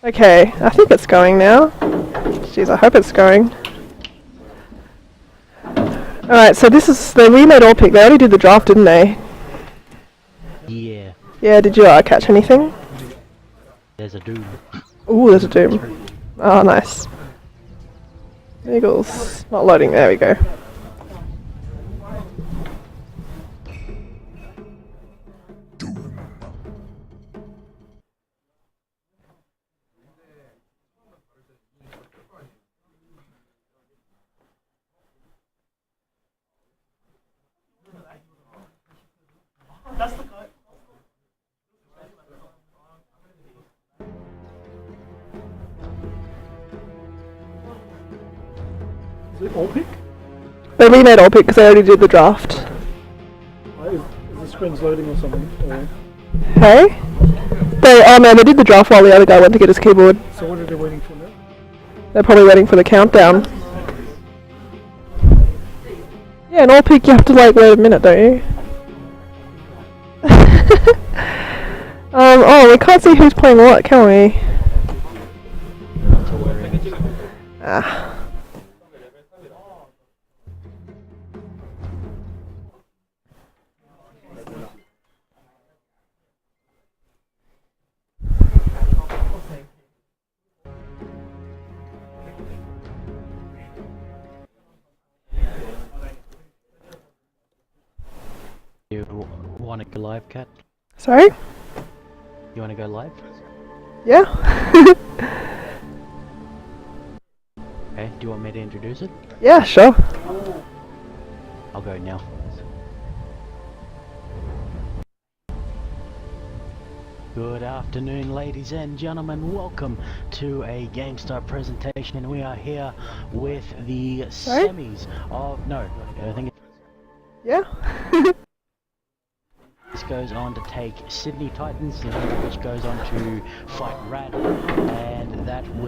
Okay, I think it's going now. Jeez, I hope it's going. Alright, so this is the remade all pick. They already did the draft, didn't they? Yeah. Yeah, did you catch anything? There's a Doom. Ooh, there's a Doom. Oh, nice. Eagles. Not loading, there we go. Is it all pick? They remade all pick because they already did the draft. Is the screen's loading or something? Or... Hey? Oh man, they did the draft while the other guy went to get his keyboard. So what are they waiting for now? They're probably waiting for the countdown. Yeah, in all pick you have to like wait a minute, don't you? Oh, we can't see who's playing what, can we? Ah. You want to go live, Kat? Sorry? You want to go live? Yeah? Okay, do you want me to introduce it? Yeah, sure. I'll go now. Good afternoon, ladies and gentlemen. Welcome to a GameStar presentation, and we are here with the semis of... No, I think Yeah? this goes on to take Sydney Titans, which goes on to fight Rad, and that will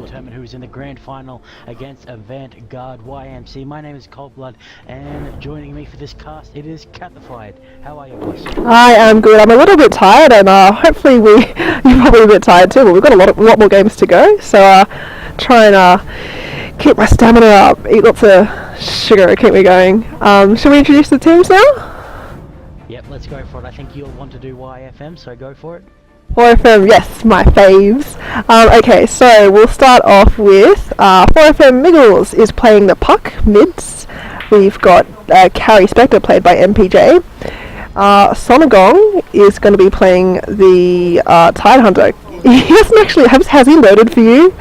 determine who's in the grand final against Avant-Garde YMC. My name is Coldblood, and joining me for this cast, it is Cathified. How are you, boys? I am good. I'm a little bit tired, and hopefully you're probably a bit tired too, but we've got a lot more games to go, so try and keep my stamina up, eat lots of sugar, keep me going. Should we introduce the teams now? Yep, let's go for it. I think you'll want to do YFM, so go for it. 4FM, yes, my faves. Okay, so we'll start off with 4FM Miggles is playing the puck mids. We've got Carrie Spectre played by MPJ. Sonagong is going to be playing the Tide Hunter. He hasn't actually, has he loaded for you?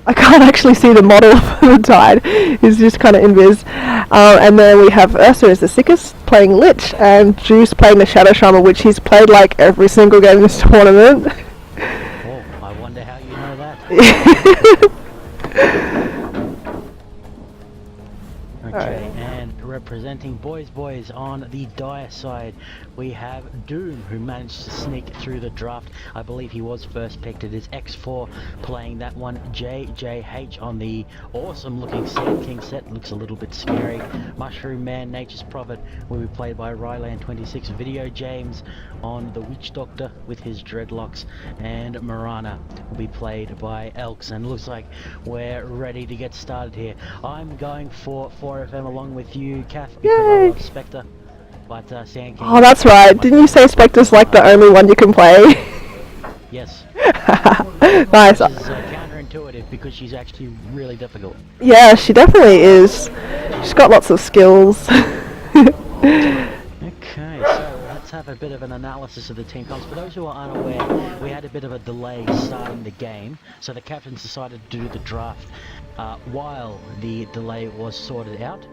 I can't actually see the model of the Tide. It's just kind of invis. And then we have Ursa as the Sickest playing Lich, and Juice playing the Shadow Shaman, which he's played like every single game in this tournament. Oh, I wonder how you know that. Okay, and representing BoysBoys on the dire side, we have Doom, who managed to sneak through the draft. I believe he was first picked. It is X4 playing that one. JJH on the awesome looking Sand King set. Looks a little bit scary. Mushroom Man, Nature's Prophet will be played by Ryland26. Video James on the Witch Doctor with his dreadlocks. And Marana will be played by Elks. And looks like we're ready to get started here. I'm going for 4FM along with you, Kath, because I love Spectre. But Sand King... Oh, that's right. Didn't you say Spectre's like the only one you can play? Yes. Nice. Which is counterintuitive because she's actually really difficult. Yeah, she definitely is. She's got lots of skills. Okay, so let's have a bit of an analysis of the team comps. For those who are unaware, we had a bit of a delay starting the game, so the captains decided to do the draft while the delay was sorted out.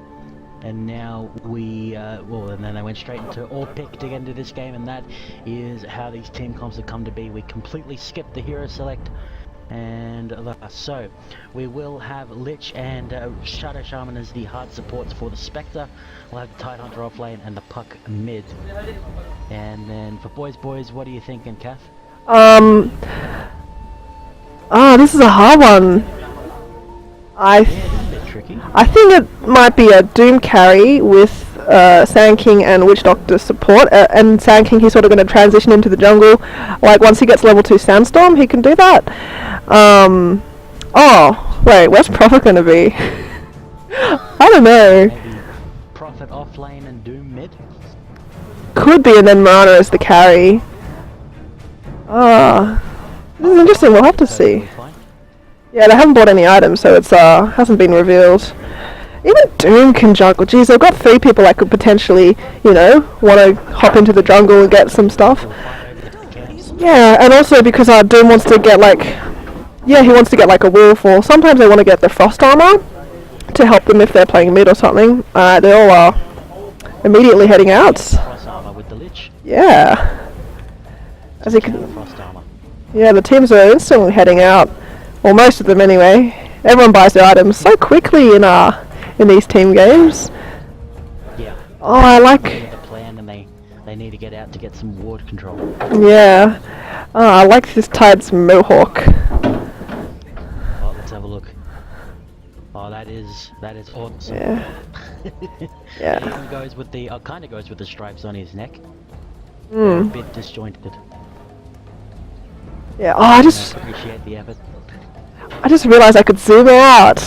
And now we, and then they went straight into all pick to get into this game, and that is how these team comps have come to be. We completely skipped the hero select, and so we will have Lich and Shadow Shaman as the hard supports for the Spectre. We'll have the Tide Hunter off lane and the Puck mid. And then for BoysBoys, what are you thinking, Kath? This is a hard one. I think it might be a Doom carry with Sand King and Witch Doctor support, and Sand King he's sort of going to transition into the jungle. Like once he gets level 2 Sandstorm, he can do that. Oh, wait, where's Prophet going to be? I don't know. Maybe Prophet off lane and Doom mid. Could be, and then Marana as the carry. This is interesting. We'll have to see. Fine. Yeah, they haven't bought any items, so it's hasn't been revealed. Even Doom can jungle. Geez, I've got 3 people that could potentially, you know, want to hop into the jungle and get some stuff. Yeah, and also because Doom wants to get like, yeah, he wants to get like a wolf, or sometimes they want to get the frost armor to help them if they're playing mid or something. They're all immediately heading out. Frost armor with the Lich. Yeah. As you can. Frost armor. Yeah, the teams are instantly heading out. Well, most of them anyway. Everyone buys their items so quickly in these team games. Yeah. Oh, I like. They have a plan and they need to get out to get some ward control. Yeah. Oh, I like this Tide's mohawk. Oh, let's have a look. Oh, that is awesome. Yeah. He Yeah. even goes with the kind of goes with the stripes on his neck. Hmm. A bit disjointed. Yeah. Oh, I appreciate the effort. I just realized I could zoom out.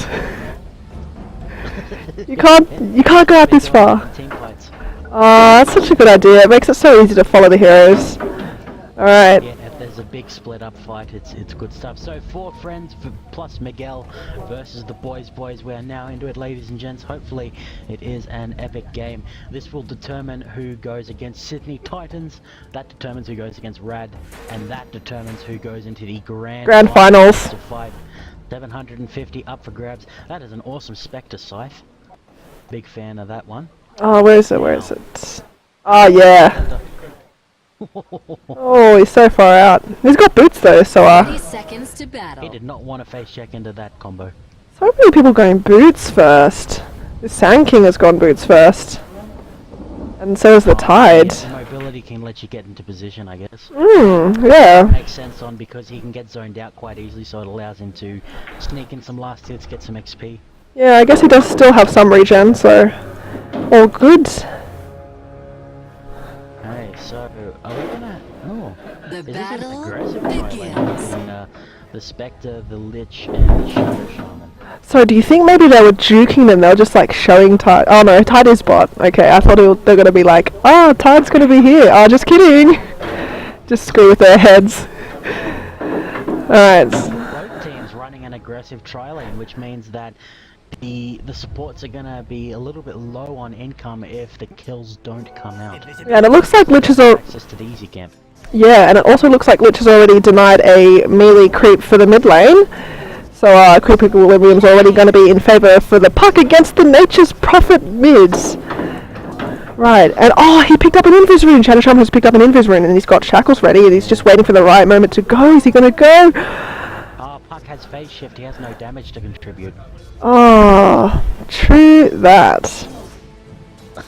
You can't go out this far. Team fights. Oh, that's such a good idea. It makes it so easy to follow the heroes. Alright. Yeah, if there's a big split up fight, it's good stuff. So 4 friends plus Miguel versus the BoysBoys. We're now into it, ladies and gents. Hopefully it is an epic game. This will determine who goes against Sydney Titans. That determines who goes against Rad, and that determines who goes into the grand Finals. to fight 750 up for grabs. That is an awesome Spectre scythe. Big fan of that one. Oh, where is it? Where is it? Oh, yeah. Oh, he's so far out. He's got boots though, so 30 seconds to battle. He did not want to face check into that combo. so many people going boots first. The Sand King has gone boots first. And so is the Tide. Yeah, mobility can let you get into position, I guess. Yeah. Makes sense on because he can get zoned out quite easily, so it allows him to sneak in some last hits, get some XP. Yeah, I guess he does still have some regen, so all good. Okay, so are we gonna? Oh, The is this an battle aggressive trial begins. between the Spectre, the Lich, and the Shadow Shaman? So do you think maybe they were juking them? They were just like showing Tide. Oh no, Tide is bot. Okay, I thought they're gonna be like, oh, Tide's gonna be here. Oh, just kidding. Just screw with their heads. Alright. Both teams running an aggressive tri lane, which means that the supports are gonna be a little bit low on income if the kills don't come out. Yeah, and it looks like Lich is al- Access to the easy camp. yeah, and it also looks like Lich has already denied a melee creep for the mid lane. So creep equilibrium's already going to be in favour for the puck against the Nature's Prophet mids. Right, and oh, he picked up an invis rune. Shadow Shaman has picked up an invis rune, and he's got shackles ready, and he's just waiting for the right moment to go. Is he going to go? Oh, Puck has phase shift. He has no damage to contribute. Oh, true that.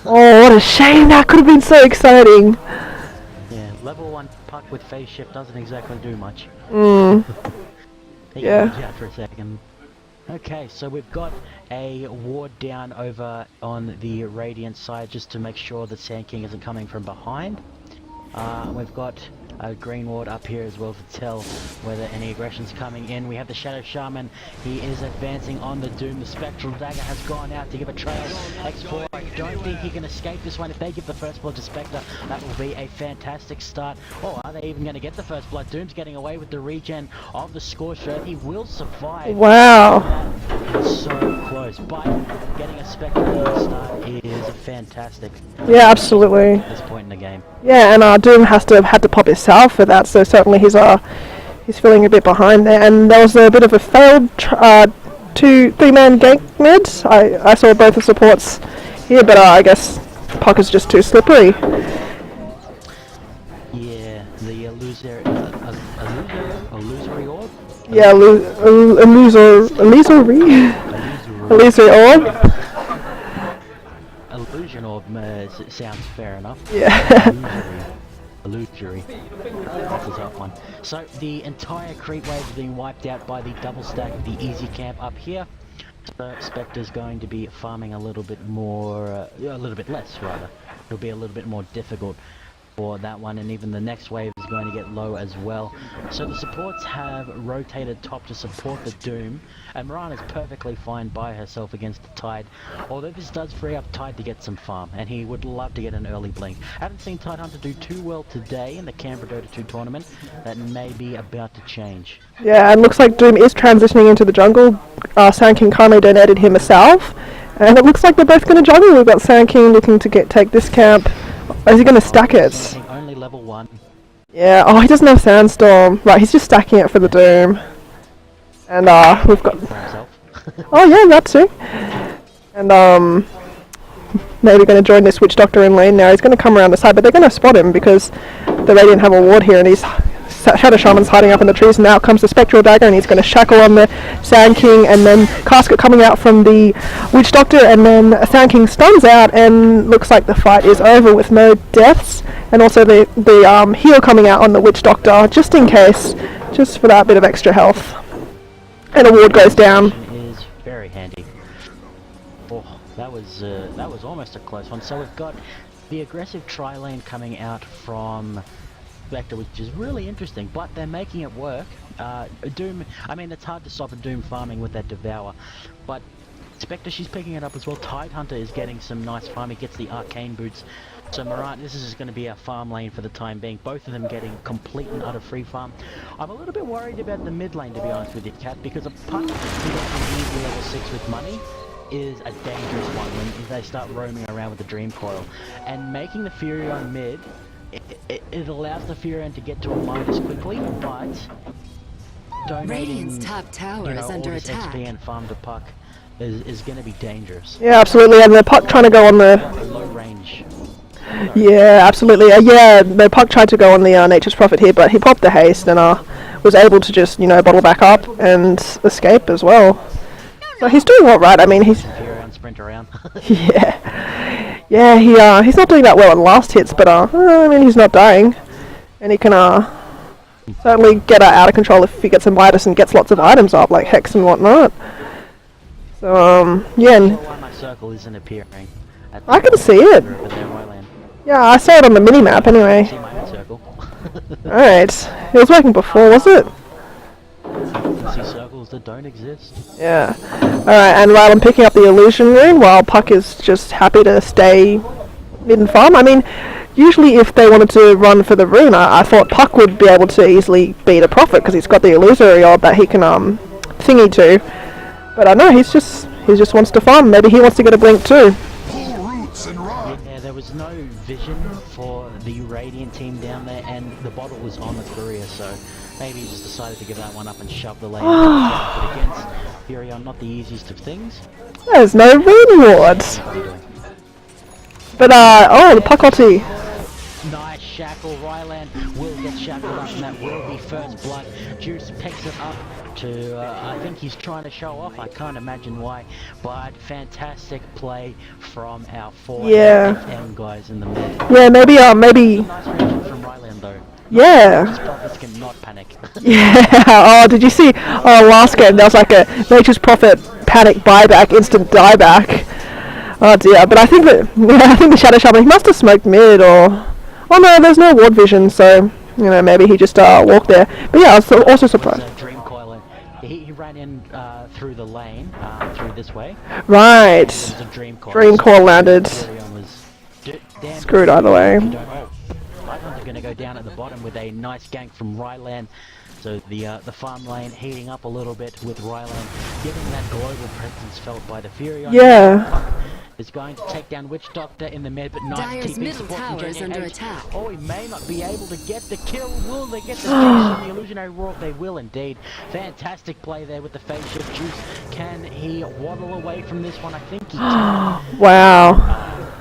Oh, what a shame. That could have been so exciting. Yeah, level 1 Puck with phase shift doesn't exactly do much. Yeah. Yeah, for a second. Okay, so we've got a ward down over on the Radiant side just to make sure that Sand King isn't coming from behind. We've got a green ward up here as well to tell whether any aggression's coming in. We have the Shadow Shaman. He is advancing on the Doom. The Spectral Dagger has gone out to give a trail. X4, I don't think he can escape this one. If they give the first blood to Spectre, that will be a fantastic start. Oh, are they even going to get the first blood? Doom's getting away with the regen of the Scorched Earth. He will survive. Wow. It's so close, but getting a Spectre at the start is fantastic Yeah, absolutely. at this point in the game. Yeah, and Doom has to have had to pop himself for that, so certainly he's feeling a bit behind there. And there was a bit of a failed 2-3-man gank mid. I saw both the supports here, but I guess Puck is just too slippery. Yeah, the illusory orb? Yeah, illusory orb. Illusion orb sounds fair enough. Yeah. Illusory. That's a tough one. So the entire creep wave is being wiped out by the double stack of the easy camp up here. So Spectre's going to be farming a little bit more, a little bit less rather. It'll be a little bit more difficult for that one, and even the next wave is going to get low as well. So the supports have rotated top to support the Doom, and Mirana's perfectly fine by herself against the Tide, although this does free up Tide to get some farm, and he would love to get an early blink. Haven't seen Tidehunter do too well today in the Canberra DoTA 2 tournament. That may be about to change. Yeah, and looks like Doom is transitioning into the jungle. Sand King kindly donated him a salve, and it looks like they're both going to juggle. We've got Sand King looking to take this camp. Is he going to stack it? Only level 1. Yeah, oh, he doesn't have Sandstorm. Right, he's just stacking it for the Doom. And we've got... Oh yeah, that too. And maybe going to join this Witch Doctor in lane now. He's going to come around the side, but they're going to spot him because the Radiant have a ward here, and he's... Shadow Shaman's hiding up in the trees, and now comes the Spectral Dagger, and he's going to shackle on the Sand King, and then Casket coming out from the Witch Doctor, and then Sand King stuns out, and looks like the fight is over with no deaths, and also the heal coming out on the Witch Doctor, just in case, just for that bit of extra health. And a ward goes down. Is very handy. Oh, that was almost a close one. So we've got the aggressive tri-lane coming out from Vector, which is really interesting, but they're making it work. Doom, I mean, it's hard to stop a Doom farming with that Devour, but Spectre, she's picking it up as well. Tidehunter is getting some nice farm, he gets the Arcane Boots. So Mirana, this is going to be our farm lane for the time being, both of them getting complete and utter free farm. I'm a little bit worried about the mid lane, to be honest with you, Cat, because a puck to get from easy level 6 with money is a dangerous one when they start roaming around with the Dream Coil. And making the Fury on mid, it allows the Furion to get to a minus quickly, but donating top tower is under all this attack. XP and farm to puck is going to be dangerous. Yeah, absolutely, and the puck trying to go on the... Low range. Yeah, absolutely. Yeah, the puck tried to go on the Nature's Prophet here, but he popped the haste and was able to just, bottle back up and escape as well. So he's doing all right. I mean, he's... Furion sprint around. Yeah, he's not doing that well on last hits, but I mean, he's not dying, and he can certainly get out of control if he gets a Midas and gets lots of items up, like Hex and whatnot. So yeah. I'm not sure why my circle isn't appearing. I can see it. Over there, Ryland. Yeah, I saw it on the mini map anyway. See my own circle. Alright, it was working before, was it? You see circles that don't exist. Yeah. Alright, and while I'm picking up the Illusion Rune, while Puck is just happy to stay mid and farm. I mean, usually if they wanted to run for the Rune, I thought Puck would be able to easily beat a Prophet, because he's got the Illusory Orb that he can thingy to. But I know he just wants to farm. Maybe he wants to get a blink too. Yeah, there was no vision for the Radiant team down there, and the bottle was on the courier, so maybe he just decided to give that one up and shove the lane. But against Furion, not the easiest of things. There's no Rune wards. But oh, the Puck ulti. Nice shackle. Ryland will get shackled up, and that will be first blood. Juice picks it up to, I think he's trying to show off. I can't imagine why, but fantastic play from our four FM guys in the mid. Yeah, maybe. Nice reaction from Ryland though. Yeah. These prophets cannot panic. Yeah. Oh, did you see? Oh, last game there was like a Nature's Prophet panic buyback, instant dieback. Oh dear. But I think that I think the Shadow Shaman, he must have smoked mid, or oh no, there's no ward vision, so maybe he just walked there. But yeah, I was also surprised. Dream Coil. He ran in through the lane, through this way. Right. It was a Dream Coil. Dream Coil landed. Was screwed either way. Lighthounds are going to go down at the bottom with a nice gank from Ryland. So the farm lane heating up a little bit with Ryland, giving that global presence felt by the Furion. Yeah. Is going to take down Witch Doctor in the mid, but not Dire's keeping middle support from tower is under JJH. attack. Oh, he may not be able to get the kill. Will they get the Juice in the Illusionary Roar? They will indeed. Fantastic play there with the phase shift. Juice, can he waddle away from this one? I think he can. Wow.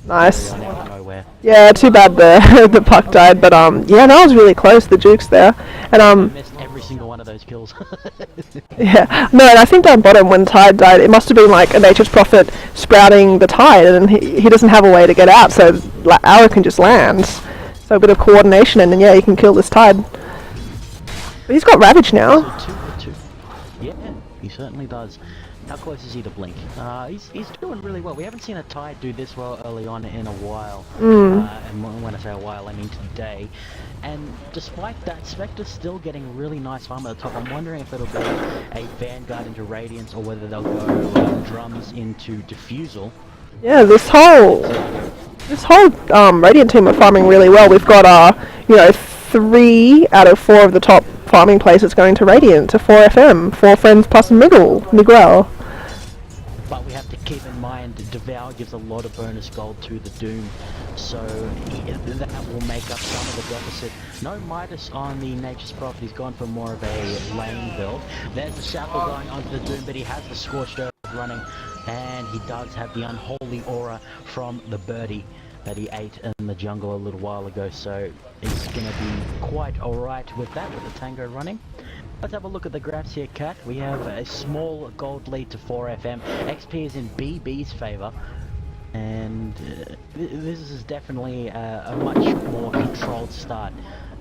Nice. Nowhere. Yeah, too bad the Puck died, but yeah, that was really close, the Jukes there. And Missed every single one of those kills. yeah, no, and I think down bottom when Tide died, it must have been like a Nature's Prophet sprouting the Tide, and he doesn't have a way to get out, so Arrow can just land. So a bit of coordination, and then yeah, he can kill this Tide. But he's got Ravage now. Yeah, He certainly does. How close is he to Blink? He's doing really well. We haven't seen a Tide do this well early on in a while. And when I say a while, I mean today. And despite that, Spectre's still getting really nice farm at the top. I'm wondering if it'll be a Vanguard into Radiance or whether they'll go drums into Diffusal. Yeah, this whole Radiant team are farming really well. We've got 3 out of 4 of the top farming places going to Radiant to 4FM, 4 friends plus Miguel. But we have to keep in mind Devour gives a lot of bonus gold to the Doom, so that will make up some of the deficit. No Midas on the Nature's Prophet, he's gone for more of a lane build. There's the Shackle going onto the Doom, but he has the Scorched Earth running, and he does have the Unholy Aura from the Birdie that he ate in the jungle a little while ago, so he's gonna be quite alright with that, with the Tango running. Let's have a look at the graphs here, Kat. We have a small gold lead to 4FM. XP is in BB's favour, and this is definitely a much more controlled start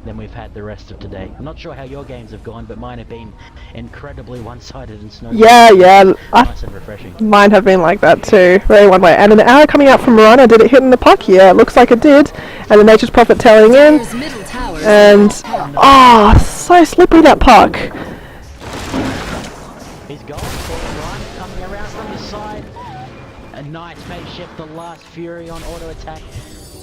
than we've had the rest of today. I'm not sure how your games have gone, but mine have been incredibly one-sided and snowy. Yeah, nice and refreshing. Mine have been like that too, very one way. And an arrow coming out from Marana, did it hit in the puck? Yeah, it looks like it did. And the Nature's Prophet tailing in. And, so slippery that puck. He's gone for a run, coming around from the side. A nice face shift, the last Fury on auto attack.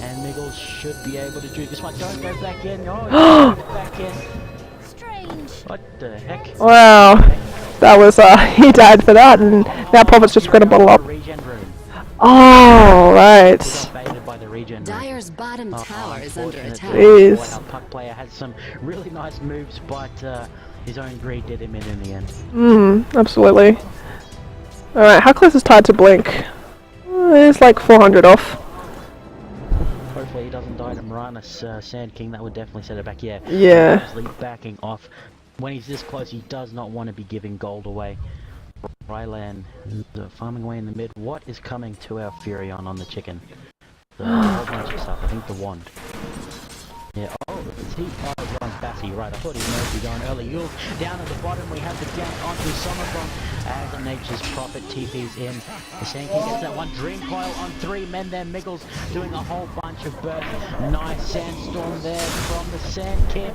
And Miggles should be able to do this one. Don't go back in. Oh, go back in. Strange. What the heck? Wow. That was, he died for that, and now Prophet's just gonna bottle up. Oh, right. He got baited by the regen. Dyer's bottom tower is under attack. Jeez. Our puck player had some really nice moves, but his own greed did him in the end. Absolutely. Alright, how close is Tide to Blink? It's like 400 off. Hopefully he doesn't die to Marana's Sand King. That would definitely set it back. Yeah. Obviously backing off. When he's this close, he does not want to be giving gold away. Rylan, farming away in the mid. What is coming to our Furion on the chicken? The whole bunch of stuff. I think the wand. Yeah, is he? Oh, runs Bassy, right. I thought he might be going early. Yule down at the bottom. We have the gank onto Summercon as Nature's Prophet TP's in. The Sand King gets that one. Dream Coil on 3 men there. Miggles doing a whole bunch of bursts. Nice Sandstorm there from the Sand King.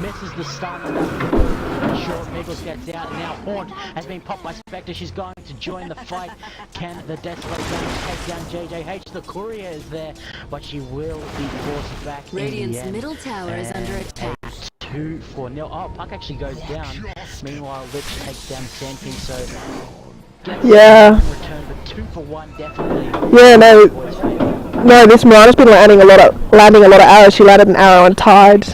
Misses the stun of that. Sure, Miggles gets out. Now Haunt has been popped by Spectre. She's going to join the fight. Can the Desolate take down JJH? The Courier is there, but she will be forced back in the end. Middle tower is under attack. 2-4-0. Oh, puck actually goes down. Meanwhile, Lich takes down Sand King, so Yeah. return, but 2 for 1 definitely. Yeah, no, this Marana's been landing a lot of arrows. She landed an arrow on Tide.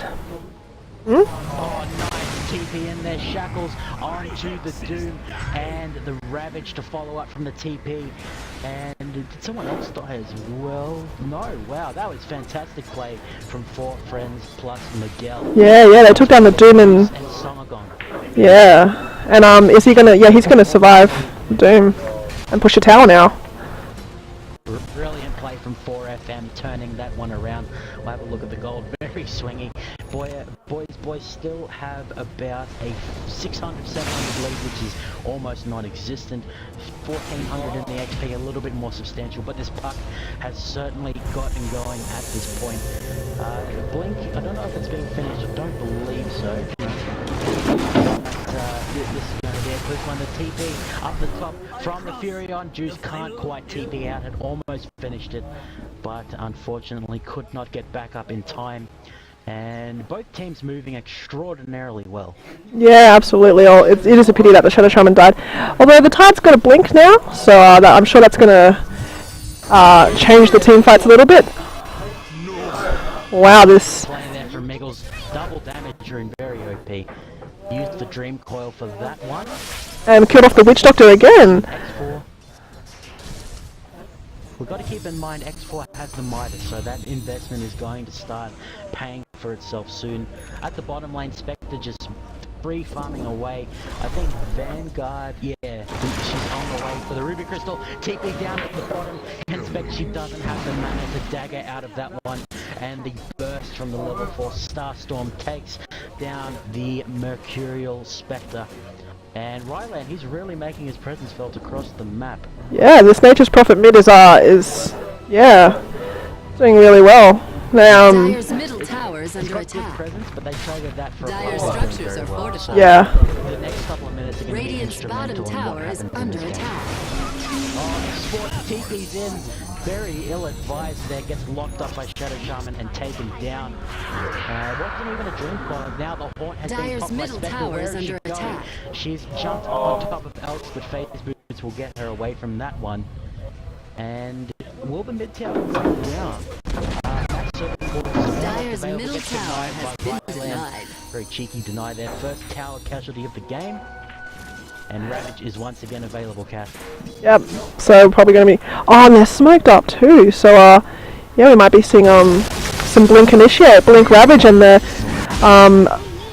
Oh, nice TP in there. Shackles onto the Doom and the Ravage to follow up from the TP. And did someone else die as well? No, wow, that was fantastic play from 4 friends plus Miguel. Yeah, they took down the Doom and Somagon. yeah. And is he gonna? Yeah, he's gonna survive the Doom and push a tower now. Brilliant play from 4FM, turning that one around. We'll have a look at the gold, very swingy. Boys still have about a 600, 700 lead, which is almost non-existent. 1400 in the XP, a little bit more substantial, but this puck has certainly gotten going at this point. Blink, I don't know if it's being finished, I don't believe so. This is going to be a quick one. The TP up the top from the Furion. Juice can't quite TP out. Had almost finished it, but unfortunately could not get back up in time. And both teams moving extraordinarily well. Yeah, absolutely. It is a pity that the Shadow Shaman died. Although the Tide's got a Blink now, so I'm sure that's going to change the team fights a little bit. Wow, this... Playing there from Miggles. Double damage during very OP. Used the Dream Coil for that one. And killed off the Witch Doctor again. X4. We've got to keep in mind X4 has the Midas, so that investment is going to start paying for itself soon. At the bottom lane, Spectre just free farming away. I think Vanguard, yeah, she's on the way for the Ruby Crystal. TP down at the bottom, and Spectre, she doesn't have the mana to dagger out of that one. And the burst from the level 4 Starstorm takes down the Mercurial Spectre. And Ryland, he's really making his presence felt across the map. Yeah, this Nature's Prophet mid is yeah, doing really well. Now, Dire's middle tower is He's under got good attack. presence, but they traded that for Dire's a while. structures are fortified. yeah, The next couple of minutes are going to be Radiant's instrumental bottom in what tower is happens in under this game. attack. Oh, Sport TP's in. Very ill-advised there. Gets locked up by Shadow Shaman and taken down. Wasn't even a dream call. Now the Haunt has been Dire's popped by middle Spectre. tower Where is is she under going? attack. She's jumped on top of Elks, but Phase Boots will get her away from that one. And will the mid tower go down? Dire's middle tower has been denied. Very cheeky deny there. First tower casualty of the game. And Ravage is once again available, Cat. yep. So probably gonna be. Oh, and they're smoked up too. So yeah, we might be seeing some Blink Initiate, Blink Ravage, and the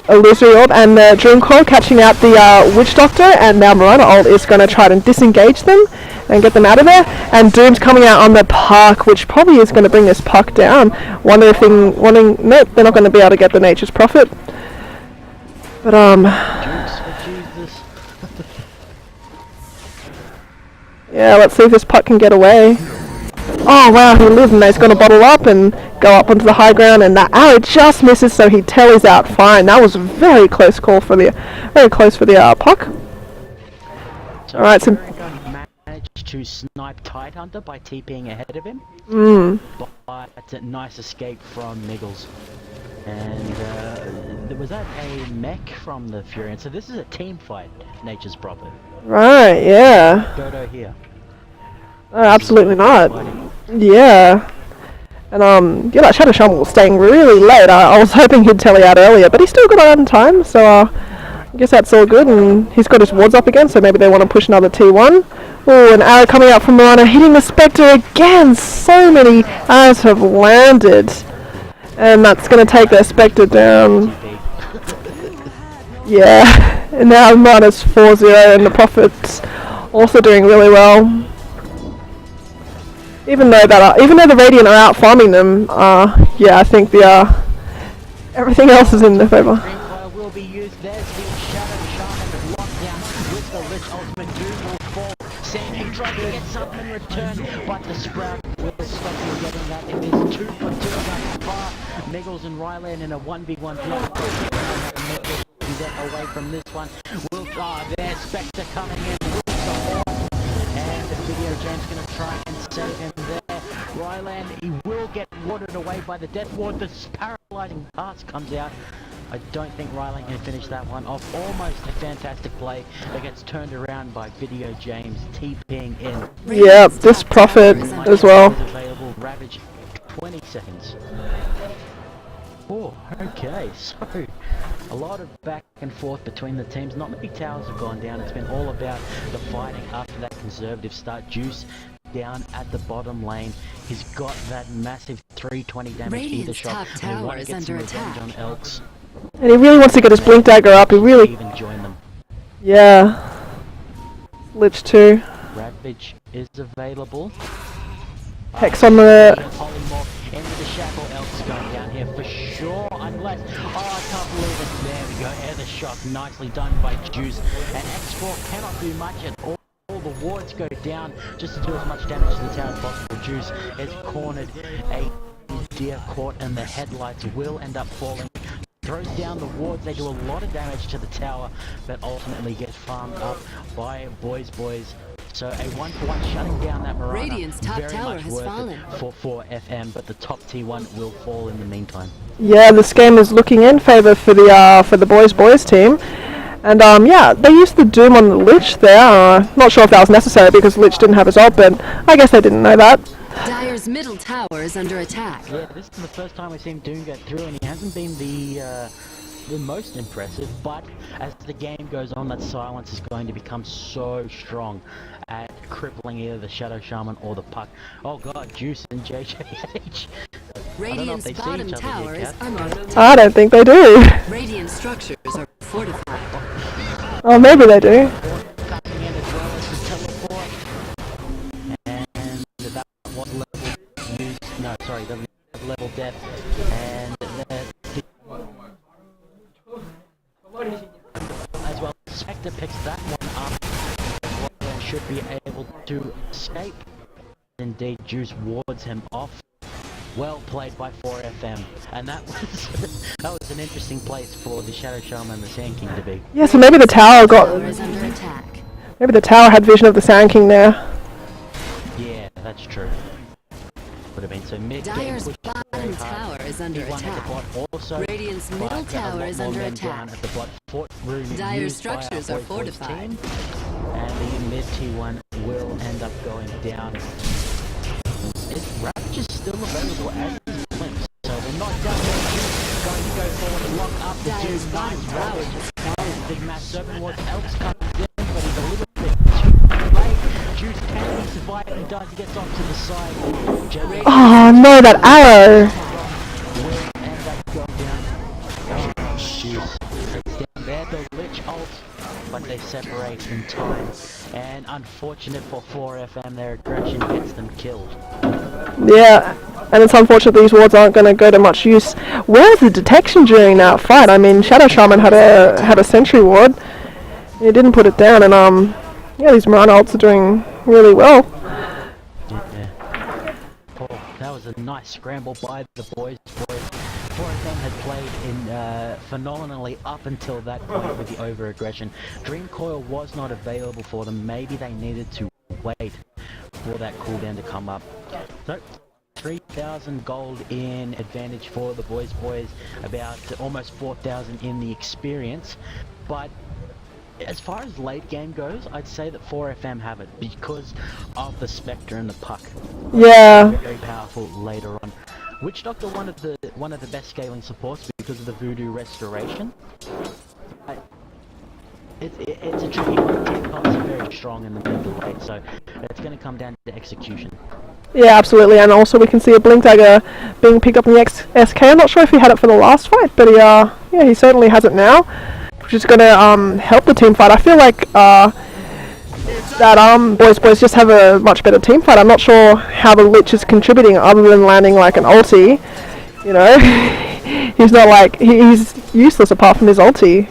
Illusory Orb and the Dream Coil catching out the Witch Doctor, and now Marana ult is gonna try to disengage them and get them out of there. And Doom's coming out on the puck, which probably is going to bring this puck down. Nope, they're not going to be able to get the Nature's Prophet. But Jukes for Jesus. yeah, let's see if this puck can get away. Oh wow, he lived, and he's going to bottle up and go up onto the high ground, and that arrow just misses, so he tellies out fine. That was a very close call for the puck. So All right, so managed to snipe Tidehunter by TPing ahead of him. But it's a nice escape from Miggles. And was that a mech from the Furion? So this is a team fight, Nature's Prophet. right, yeah. DoTA here. Oh, absolutely not. Yeah. And yeah, that Shadow Shaman was staying really late. I was hoping he'd telly out earlier, but he still got out in time, so I guess that's all good, and he's got his wards up again, so maybe they want to push another T1. Oh, an arrow coming out from Marana, hitting the Spectre again! So many arrows have landed. And that's going to take their Spectre down. Yeah, and now Marana's 4-0, and the Prophet's also doing really well. Even though the Radiant are out farming them, yeah, I think everything else is in their favour. Greenfire will be used. There's the Shadow Shaman lockdown with the Lich Ultimate. Doom will fall. Sandy tries to get something in return, but the Sprout will stop you getting that. It is 2 for 2 against Par. Miggles and Ryland in a 1v1 block. Can get away from this one. There's Spectre coming in with the Horde. And the Video James going to try and save him there. Ryland, he will get watered away by the Death Ward. The paralyzing pass comes out. I don't think Ryland can finish that one off. Almost a fantastic play that gets turned around by Video James TPing in. Yeah, this Prophet as well. Is available. Ravage 20 seconds. Oh, okay, so a lot of back and forth between the teams. Not many towers have gone down. It's been all about the fighting after that conservative start. Juice down at the bottom lane. He's got that massive 320 damage Radiant's either shot. top And he tower wants is to get some under revenge attack. on Elks. And he really wants to get his Blink Dagger up. He really, Even join them. yeah. Lich 2. Ravage is available. Hex on the. Polymorph into the shackle. Elks going down here for sure. Unless, I can't believe it. There we go. Air the shock, nicely done by Juice. And X4 cannot do much at all. All the wards go down just to do as much damage to the tower as possible. Juice has cornered a deer caught, and the headlights will end up falling. Throws down the wards. They do a lot of damage to the tower, but ultimately get farmed up by BoysBoys. So a 1-for-1 shutting down that Marana. Radiant's top very tower much has worth fallen. it for 4FM, but the top T1 will fall in the meantime. Yeah, this game is looking in favour for the BoysBoys team. And yeah, they used the Doom on the Lich there. Not sure if that was necessary because Lich didn't have his ult, but I guess they didn't know that. Dire's middle tower is under attack. Yeah, this is the first time we've seen Doom get through, and he hasn't been the most impressive, but as the game goes on, that silence is going to become so strong at crippling either the Shadow Shaman or the puck. Oh god, Juice and JJH. Radiant's bottom tower is under attack. I don't think they do. Radiant structures are fortified. Oh, maybe they do. Coming in as well as the teleport. And that was level use. No, sorry, doesn't have level depth. And as well, Spectre Spectre picks that one up. And should be able to escape. Indeed, Juice wards him off. Well played by 4FM, and that was an interesting place for the Shadow Shaman and the Sand King to be. Yeah, so maybe the tower Tower is under attack. maybe the tower had vision of the Sand King there. Yeah, that's true. Would have been so mid. Dyer's bottom tower is under attack. Radiant's middle tower is under attack. Dyer's structures are fortified. And the mid T1 will end up going down. Ravage is still available as is Blink, so they're not done yet. Going to go forward and lock up the Dyer's Doom. bottom tower has fallen. Big Mass Serpent Ward Elks comes in, but he's a little bit too late. Juice can survive and does. He gets off to the side. Oh no, that arrow! Will end up going down. Oh, Juice. It's down there, the Lich ult, but they separate in time. And unfortunate for 4FM, their aggression gets them killed. Yeah, and it's unfortunate these wards aren't going to go to much use. Where's the detection during that fight? I mean, Shadow Shaman had a sentry ward. He didn't put it down, and yeah, these Mirana ults are doing really well. Yeah. Oh, that was a nice scramble by the boys. 4FM had played in phenomenally up until that point with the over-aggression. Dream Coil was not available for them. Maybe they needed to wait for that cooldown to come up. So, 3,000 gold in advantage for the BoysBoys, about almost 4,000 in the experience. But as far as late game goes, I'd say that 4FM have it because of the Spectre and the Puck. Yeah. Very powerful later on. Witch Doctor, one of the best scaling supports because of the Voodoo Restoration. It's a tricky one. Team comps are very strong in the mid to late, so it's going to come down to execution. Yeah, absolutely, and also we can see a Blink Dagger being picked up in the SK. I'm not sure if he had it for the last fight, but he certainly has it now, which is going to help the team fight. I feel like that BoysBoys just have a much better team fight. I'm not sure how the Lich is contributing other than landing like an ulti. You know, he's not like he's useless apart from his ulti.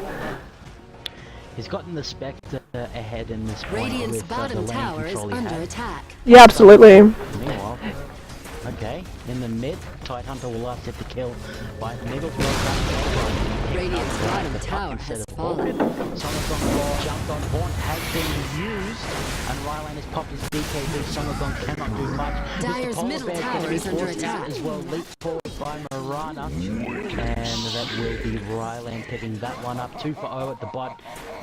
He's gotten the Spectre ahead in this point. Radiant's with, bottom the lane tower is control he under had. attack. Yeah, absolutely. Meanwhile, okay, in the mid, Tidehunter will last hit the kill by Niggles. Radiant's bottom tower has fallen. Sonogong jumped on, Horn has been used, and Rylan has popped his BKB. Sonogong cannot do much. Dyer's Polar middle Bear's tower gonna is be under forced out attack. as well, leap forward by Mirana, and that will be Rylan picking that one up. 2 for 0 at the bot,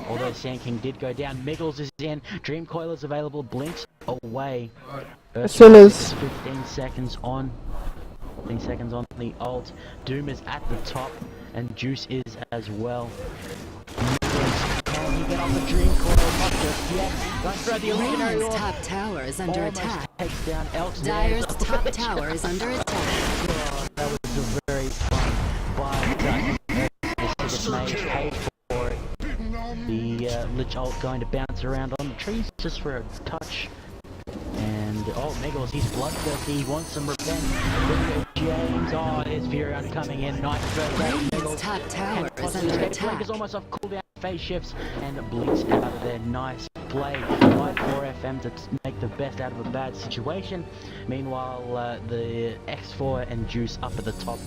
although Sand King did go down. Miggles is in, Dream Coil is available, blinks away. As soon as 15 seconds on. 15 seconds on the ult. Doom is at the top, and Juice is as well. Can you get on the Dream Coil? Not just yet. Going through the illusionary Radiant's orb. top tower is under Almost attack. takes down Elks. Dyer's top tower is under attack. Oh, that was a very fun, but this mage paid for it. The Lich ult going to bounce around on the trees just for a touch. And Miggles, he's bloodthirsty, he wants some revenge. James, there's Furion coming in, nice first Radiant's top tower is under Blink attack. is almost off cooldown, phase shifts, and Blinks out of there. Nice play by 4FM to make the best out of a bad situation. Meanwhile, the X4 and Juice up at the top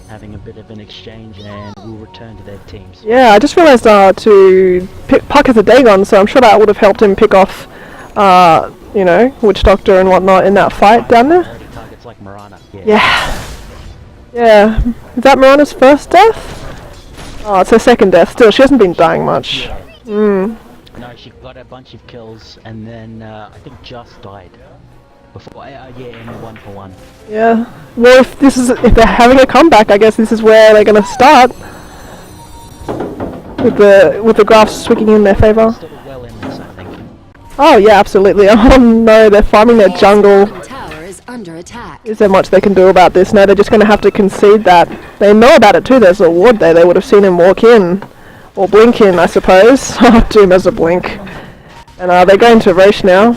having a bit of an exchange, and will return to their teams. yeah, I just realised to pick Puck as a Dagon, so I'm sure that would have helped him pick off you know, Witch Doctor and whatnot in that fight down there. Targets like Mirana. Yeah. Is that Mirana's first death? Oh, it's her second death. Still, she hasn't been dying much. No, she got a bunch of kills, and then I think just died before. In the 1-for-1. Yeah. Well, if they're having a comeback, I guess this is where they're gonna start. With the graphs swinging in their favour. Still well in this, I think. Oh yeah, absolutely. Oh no, they're farming their jungle. Bottom tower is under attack. Is there much they can do about this? No, they're just going to have to concede that. They know about it too. There's a ward there. They would have seen him walk in. Or blink in, I suppose. Doom has a blink. And they're going to Roche now.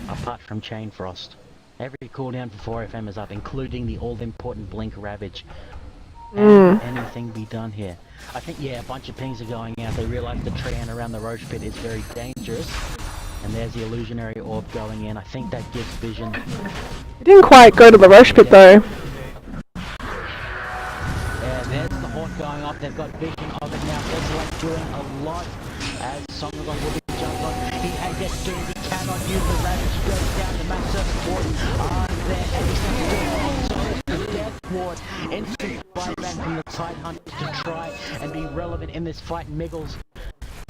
Apart from Chain Frost. Every cooldown for 4FM is up, including the all-important Blink Ravage. Can anything be done here? I think, yeah, a bunch of pings are going out. They realise the Treant around the Roach Pit is very dangerous. And there's the illusionary orb going in. I think that gives vision. He didn't quite go to the Roach Pit though. Yeah, there's the Haunt going off. They've got vision of it now. Desolate doing a lot as Songagon will be jumped on. He gets doomed. He cannot use the Ravage. He goes down the max surface ward. There, and he's going to do the death ward. Instant buyback from the Tidehunter to try and be relevant in this fight. Miggles,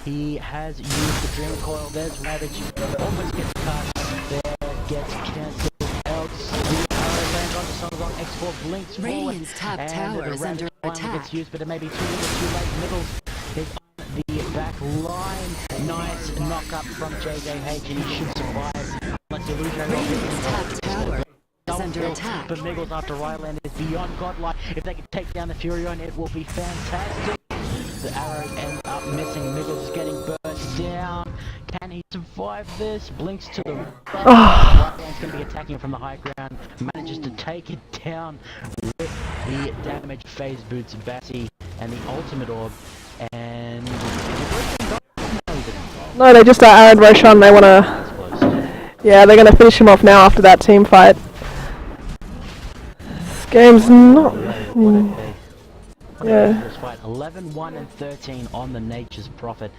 he has used the Dream Coil. There's Ravage. Almost gets cast. There gets cancelled. Else, the arrow lands onto Songagon. X4 blinks forward. Radiant's top And tower the is Ravage under finally attack. gets used, but it may be too little too late. Miggles is on the back line. Nice knock up from JJH, and he should survive. Unless the illusionary Radiant's top tower is under attack. But Miggles after Ryland is beyond godlike. If they can take down the Furion, it will be fantastic. The arrows end up missing. Miggles is getting burst down. Can he survive this? Blinks to the right. Ryland's going to be attacking from the high ground. Manages to take it down with the damage phase boots Bassi and the ultimate orb. And No, they just Aaron Roshan. They want to. Yeah, they're going to finish him off now after that team fight. This game's not. Yeah. 11, 1 and 13 on the Nature's Prophet,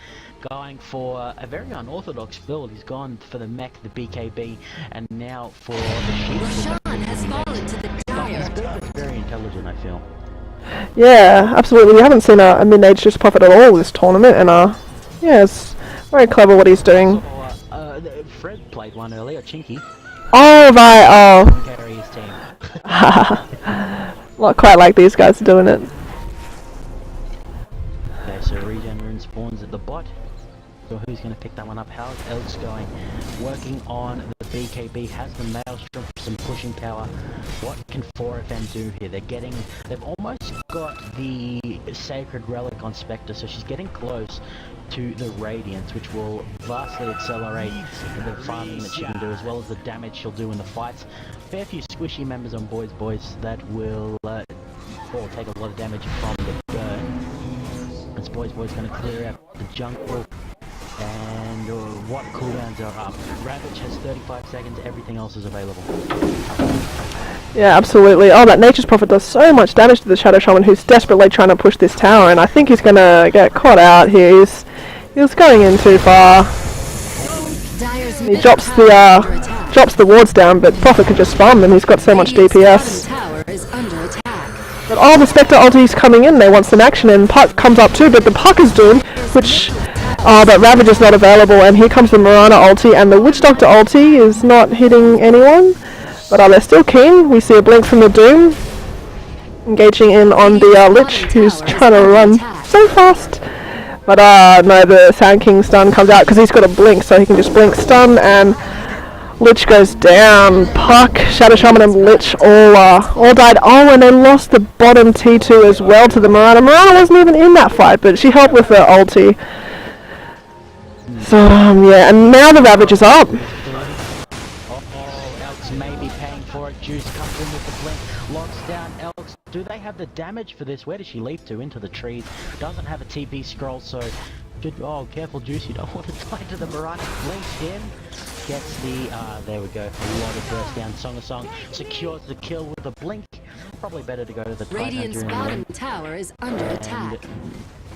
going for a very unorthodox build. He's gone for the mech, the BKB, and now for the shield. Roshan has fallen to the His dire. build is very intelligent, I feel. Yeah, absolutely. We haven't seen a mid-nature's prophet at all this tournament, and yeah, it's very clever what he's doing. Fred played one earlier, Chinky. Oh right, oh. Carry his team. Not quite like these guys are doing it. Okay, so regen rune spawns at the bot. So who's going to pick that one up? How's Elks going? Working on the BKB, has the Maelstrom for some pushing power. What can 4FM do here? They've almost got the Sacred Relic on Spectre, so she's getting close to the Radiance, which will vastly accelerate the farming that she can do, as well as the damage she'll do in the fights. Fair few squishy members on BoysBoys that will take a lot of damage from the burn. It's BoysBoys going to clear out the jungle. And what cooldowns are up? Ravage has 35 seconds, everything else is available. Yeah, absolutely. Oh, that Nature's Prophet does so much damage to the Shadow Shaman, who's desperately trying to push this tower, and I think he's going to get caught out here. He's going in too far. Dire's He middle drops tower is under attack. the wards down, but Prophet can just farm them. He's got so much Radiant's DPS. bottom tower is under attack. But all the Spectre ultis coming in, they want some action, and Puck comes up too, but the Puck is doomed, which... but Ravage is not available, and here comes the Mirana ulti, and the Witch Doctor ulti is not hitting anyone. But they're still keen. We see a blink from the Doom, engaging in on the Lich, who's trying to run so fast. But no, the Sand King stun comes out, because he's got a blink, so he can just blink stun, and Lich goes down. Puck, Shadow Shaman, and Lich all died. Oh, and they lost the bottom T2 as well to the Mirana. Mirana wasn't even in that fight, but she helped with her ulti. So, yeah, and now the Ravage is up. Elks may be paying for it. Juice comes in with the blink, locks down Elks. Do they have the damage for this? Where does she leap to? Into the trees. Doesn't have a TP scroll, so... Oh, careful, Juice, you don't want to die to the Mirana. Blinks in. Gets the... there we go. A lot of burst down. Song secures the kill with a blink. Probably better to go to the Radiant's bottom tower is under attack.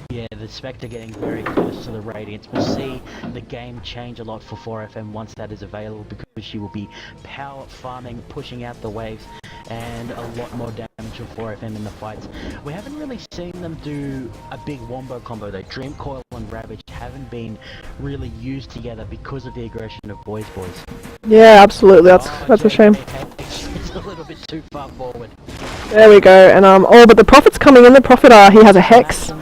Yeah, the Spectre getting very close to the Radiance. We'll see the game change a lot for 4FM once that is available, because she will be power farming, pushing out the waves, and a lot more damage for 4FM in the fights. We haven't really seen them do a big wombo combo though. Dream Coil and Ravage haven't been really used together because of the aggression of BoysBoys. Yeah, absolutely. That's a shame. It's a little bit too far forward. There we go. And but the Prophet's coming in. The Prophet, he has a Hex.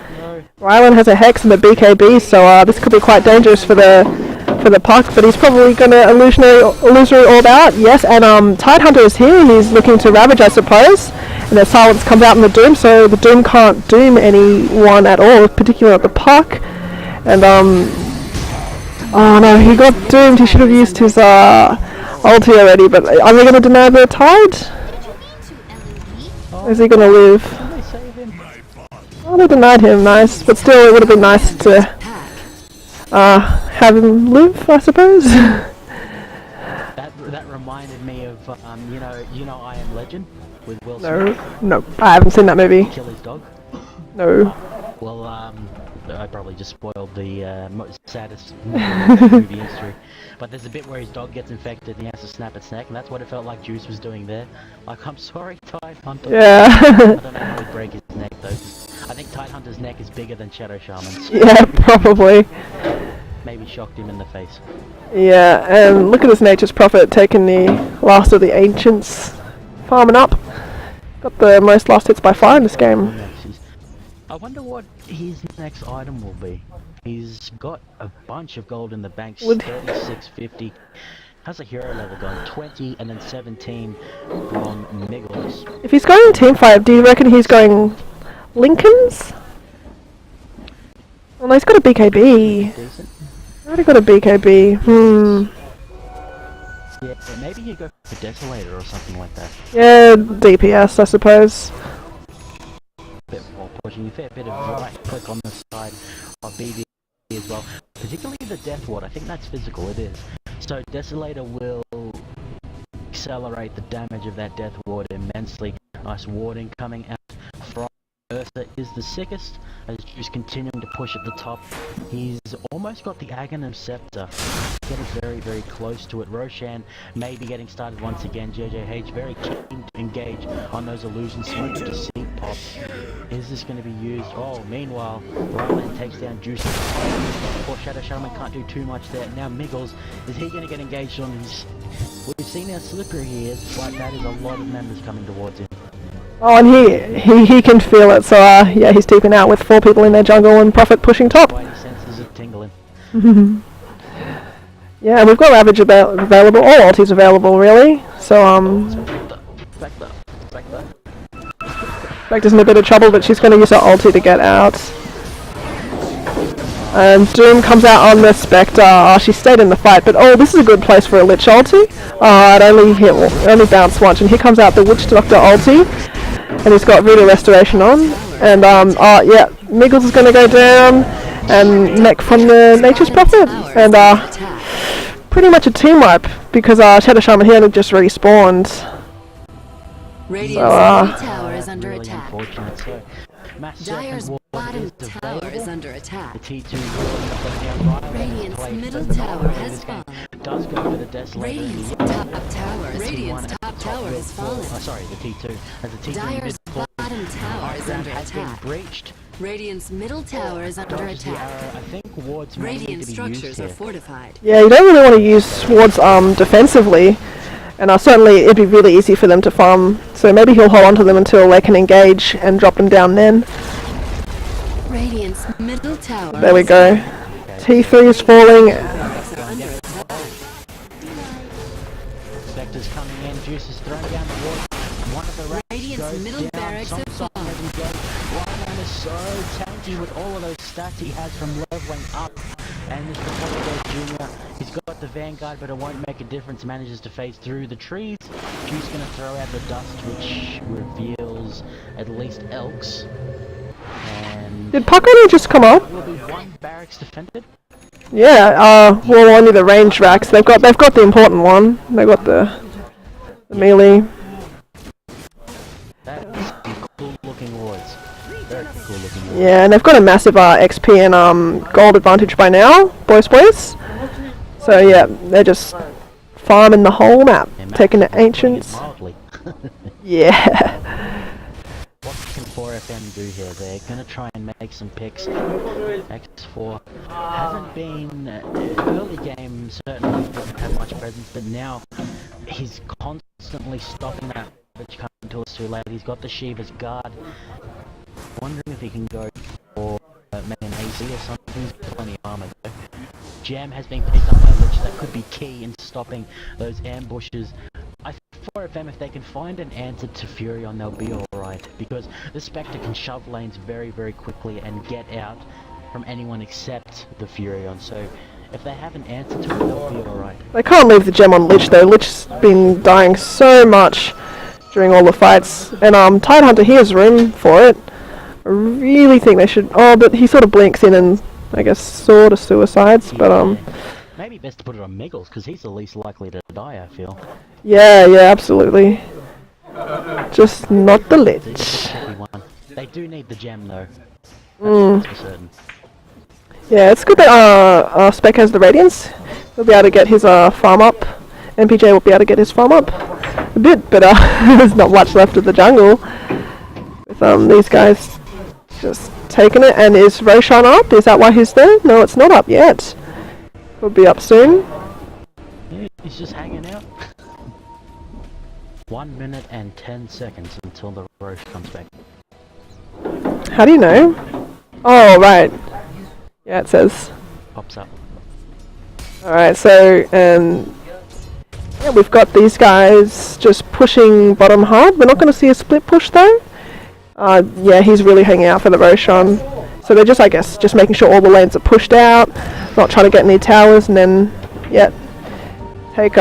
Rylan has a Hex and the BKB, so this could be quite dangerous for the Puck, but he's probably going to illusory orb out. Yes, and Tidehunter is here. He's looking to Ravage, I suppose. And the silence comes out in the Doom, so the Doom can't doom anyone at all, particularly not the Puck. And oh no, he got doomed. He should have used his ulti already. But are they going to deny the Tide? Is he going to live? Oh, they denied him, nice. But still, it would have been nice to have him live, I suppose. That reminded me of you know I Am Legend with Will Smith. No, I haven't seen that movie. Kill his dog. No. Well, I probably just spoiled the most saddest movie history. But there's a bit where his dog gets infected and he has to snap its neck, and that's what it felt like Juice was doing there. Like, I'm sorry, Tidehunter. Yeah. I don't know how he'd break his neck though. I think Tidehunter's neck is bigger than Shadow Shaman's. Yeah, probably. Maybe shocked him in the face. Yeah, and look at this Nature's Prophet taking the last of the Ancients. Farming up. Got the most last hits by far in this game. I wonder what his next item will be. He's got a bunch of gold in the bank, 3650. How's a hero level going? 20 and then 17 from Miggles. If he's going team fight, do you reckon he's going Lincoln's? Well, no, he's got a BKB. Decent. Already got a BKB. Yeah, maybe you go for Desolator or something like that. Yeah, DPS, I suppose. Bit more pushing, a fair bit of right click on the side of BB as well. Particularly the Death Ward, I think that's physical, it is. So Desolator will accelerate the damage of that Death Ward immensely. Nice warding coming out from Ursa is the sickest, as he's continuing to push at the top. He's almost got the Aghanim Scepter, getting very, very close to it. Roshan may be getting started once again. JJH very keen to engage on those illusions, switch to seat pop. Is this going to be used? Oh, meanwhile, Ryland takes down Juice. Poor Shadow Shaman can't do too much there. Now Miggles, is he going to get engaged on his... We've seen how slippery he is, but that is a lot of members coming towards him. Oh, and he can feel it, so yeah, he's teeping out with 4 people in their jungle and Prophet pushing top. Spidey senses are tingling. Yeah, and we've got Ravage available, all ultis available really, so Spectre's in a bit of trouble, but she's going to use her ulti to get out. And Doom comes out on the Spectre. Oh, she stayed in the fight, but oh, this is a good place for a Lich ulti. Oh, it only bounced once, and here comes out the Witch Doctor ulti. And he's got Voodoo Restoration on. And oh yeah, Miggles is going to go down. And mech from the Nature's Prophet. And pretty much a team wipe, because Shadow Shaman here just respawned. Radiant's middle tower is under Really attack. unfortunate. So, Dire's bottom tower is under The attack. T2 Radiant's middle tower has fallen. does go for the Desolator. Radiant's top tower has fallen. Sorry, the T2. As the T2 Dire's bottom tower is under has been attack. breached. Radiant's middle tower is under Dodges the attack. arrow. I think wards may need Radiant to be structures used are here. fortified. Yeah, you don't really want to use swords defensively. And certainly it'd be really easy for them to farm. So maybe he'll hold on to them until they can engage and drop them down then. Radiant's middle tower. There we go. T3 is falling. Are under attack. Spectre's coming in. Juice is thrown down the wall. One of the Radiant's goes middle down. barracks have Some fallen. hasn't gone. Ryan is so tanky with all of those stats he has from leveling up. And this Republic Jr. He's got the Vanguard, but it won't make a difference. Manages to phase through the trees. Juice gonna throw out the dust, which reveals at least Elks. And Did Puck only just come up? will be one barracks defended. Yeah, well, only the range racks. They've got the important one. They've got the melee. That is some cool looking wards. Very cool looking wards. Yeah, and they've got a massive XP and gold advantage by now, boys. So yeah, they're just farming the whole map, Yeah, taking the Matt is putting it ancients. mildly. Yeah. What can 4FM do here? They're gonna try and make some picks. X4 hasn't been early game, certainly doesn't have much presence, but now he's constantly stopping that which comes to us too late. He's got the Shiva's guard. Wondering if he can go for maybe an AC or something. He's got plenty of armor though. Jam has been picked up by Lich. That could be key in stopping those ambushes. I think 4FM, if they can find an answer to Furion, they'll be alright. Because the Spectre can shove lanes very, very quickly and get out from anyone except the Furion. So if they have an answer to it, they'll be alright. They can't leave the gem on Lich though. Lich's been dying so much during all the fights. And Tidehunter, he has room for it. I really think they should. Oh, but he sort of blinks in and I guess sort of suicides. But maybe best to put it on Miggles because he's the least likely to die. I feel. yeah, absolutely. Just not the lich. They do need the gem though. That's for certain. Yeah, it's good that Spec has the Radiance. He'll be able to get his farm up. MPJ will be able to get his farm up a bit, but there's not much left of the jungle. With these guys just taking it. And is Roshan up? Is that why he's there? No, it's not up yet. Will be up soon. Yeah, he's just hanging out. 1 minute and 10 seconds until the Roche comes back. How do you know? Oh, right. Yeah, it says. Pops up. Alright, so, yeah, we've got these guys just pushing bottom hard. We're not going to see a split push though. Yeah, he's really hanging out for the Roshan. So they're just, I guess, just making sure all the lanes are pushed out, not trying to get any towers, and then, yeah, take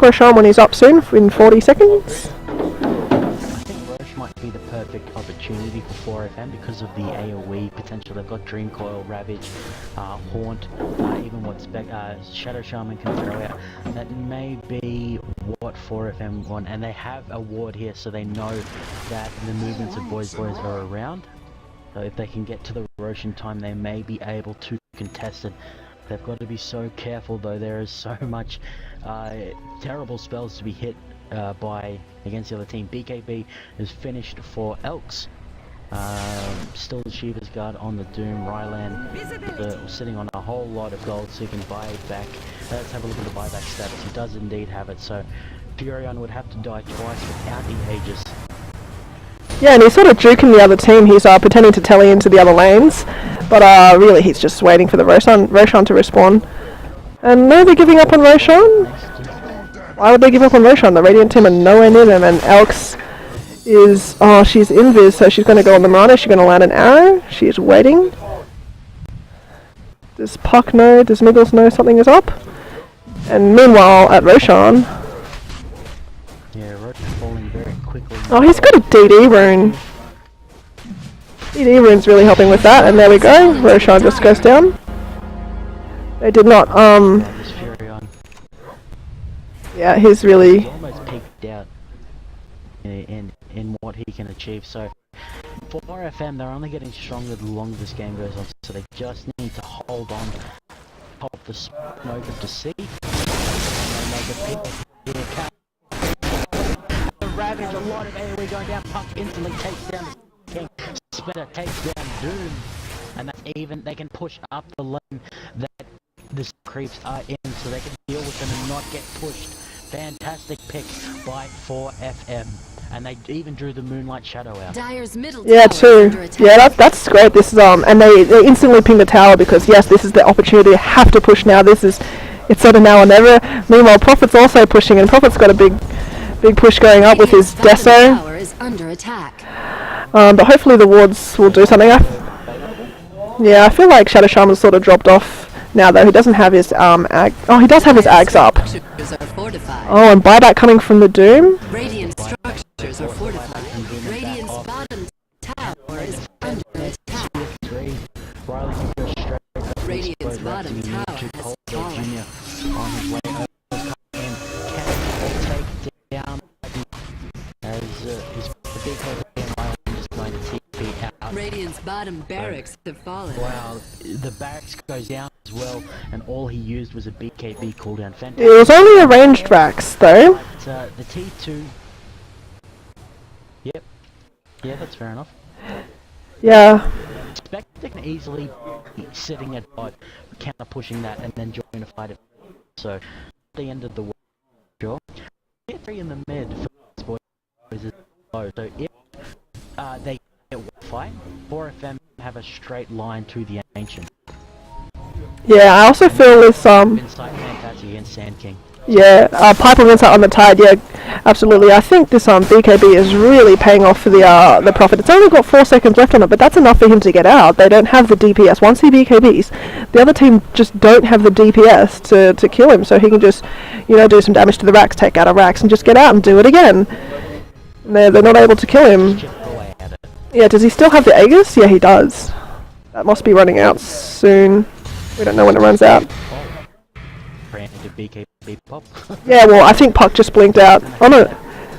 Roshan when he's up soon in 40 seconds. I think Roche might be the perfect opportunity for 4FM because of the AoE potential. They've got Dream Coil, Ravage, Haunt, even what Shadow Shaman can throw out. That may be what 4FM want, and they have a ward here, so they know that the movements of BoysBoys are around. So if they can get to the Roche in time, they may be able to contest it. They've got to be so careful though. There is so much terrible spells to be hit by against the other team. BKB is finished for Elks. Still the Shiva's Guard on the Doom. Rylan sitting on a whole lot of gold, so he can buy it back. Let's have a look at the buyback status. He does indeed have it, so Furion would have to die twice without the Aegis. Yeah, and he's sort of juking the other team. He's pretending to tele into the other lanes, but really he's just waiting for the Roshan to respawn. And no, they're giving up on Roshan. Why would they give up on Roshan? The Radiant team are nowhere near them, and Elks is... Oh, she's invis, so she's going to go on the Mirana. She's going to land an arrow. She is waiting. Does Puck know? Does Miggles know something is up? And meanwhile, at Roshan... Yeah, Roche falling very quickly. Oh, he's got a DD rune. DD rune's really helping with that, and there we go. Roshan just goes down. They did not, This Furion. Yeah, he's really... He's almost peaked out in what he can achieve. So for FM, they're only getting stronger the longer this game goes on. So they just need to hold on, pop the smoke of deceit, and make a pick. The Ravage, a lot of AoE going down. Puck instantly takes down the King. Splitter takes down Doom, and they can push up the lane that the creeps are in, so they can deal with them and not get pushed. Fantastic pick by 4FM, and they even drew the Moonlight Shadow out. Dyer's middle Yeah, tower too. Yeah, that's great. This is and they instantly ping the tower because yes, this is the opportunity. Have to push now. It's sort of now or never. Meanwhile, Prophet's also pushing, and Prophet's got a big push going up with his Deso. Tower is under attack. But hopefully the wards will do something. Yeah, I feel like Shadow Shaman's sort of dropped off now though. He doesn't have his ag. Oh, he does have his ags up. Oh, and buyback coming from the Doom. Radiant structures are fortified. Radiant's bottom tower is under attack. Radiant's bottom tower has fallen. On his way over, can take down as his big is going to TP out. Radiant's bottom barracks have fallen. Wow, the barracks goes down as well, and all he used was a BKB cooldown. Fantastic. It was only a ranged Rax though. But, the T2. Yep. Yeah, that's fair enough. Yeah. Spectre can easily be sitting at bot, counter pushing that, and then join a fight. So, at the end of the war, sure. Tier 3 in the mid for BoysBoys is low. So if they get one fight, 4FM have a straight line to the Ancient. Yeah, I also feel this Insight fantastic against Sand King. Yeah, Pipe of Insight on the Tide, yeah, absolutely. I think this BKB is really paying off for the Prophet. It's only got 4 seconds left on it, but that's enough for him to get out. They don't have the DPS. Once he BKBs, the other team just don't have the DPS to kill him, so he can just, do some damage to the Rax, take out a Rax, and just get out and do it again. And they're not able to kill him. Chip away at it. Yeah, does he still have the Aegis? Yeah, he does. That must be running out soon. We don't know when it runs out. Ran into BKB pop. Yeah, well, I think Puck just blinked out. Oh no,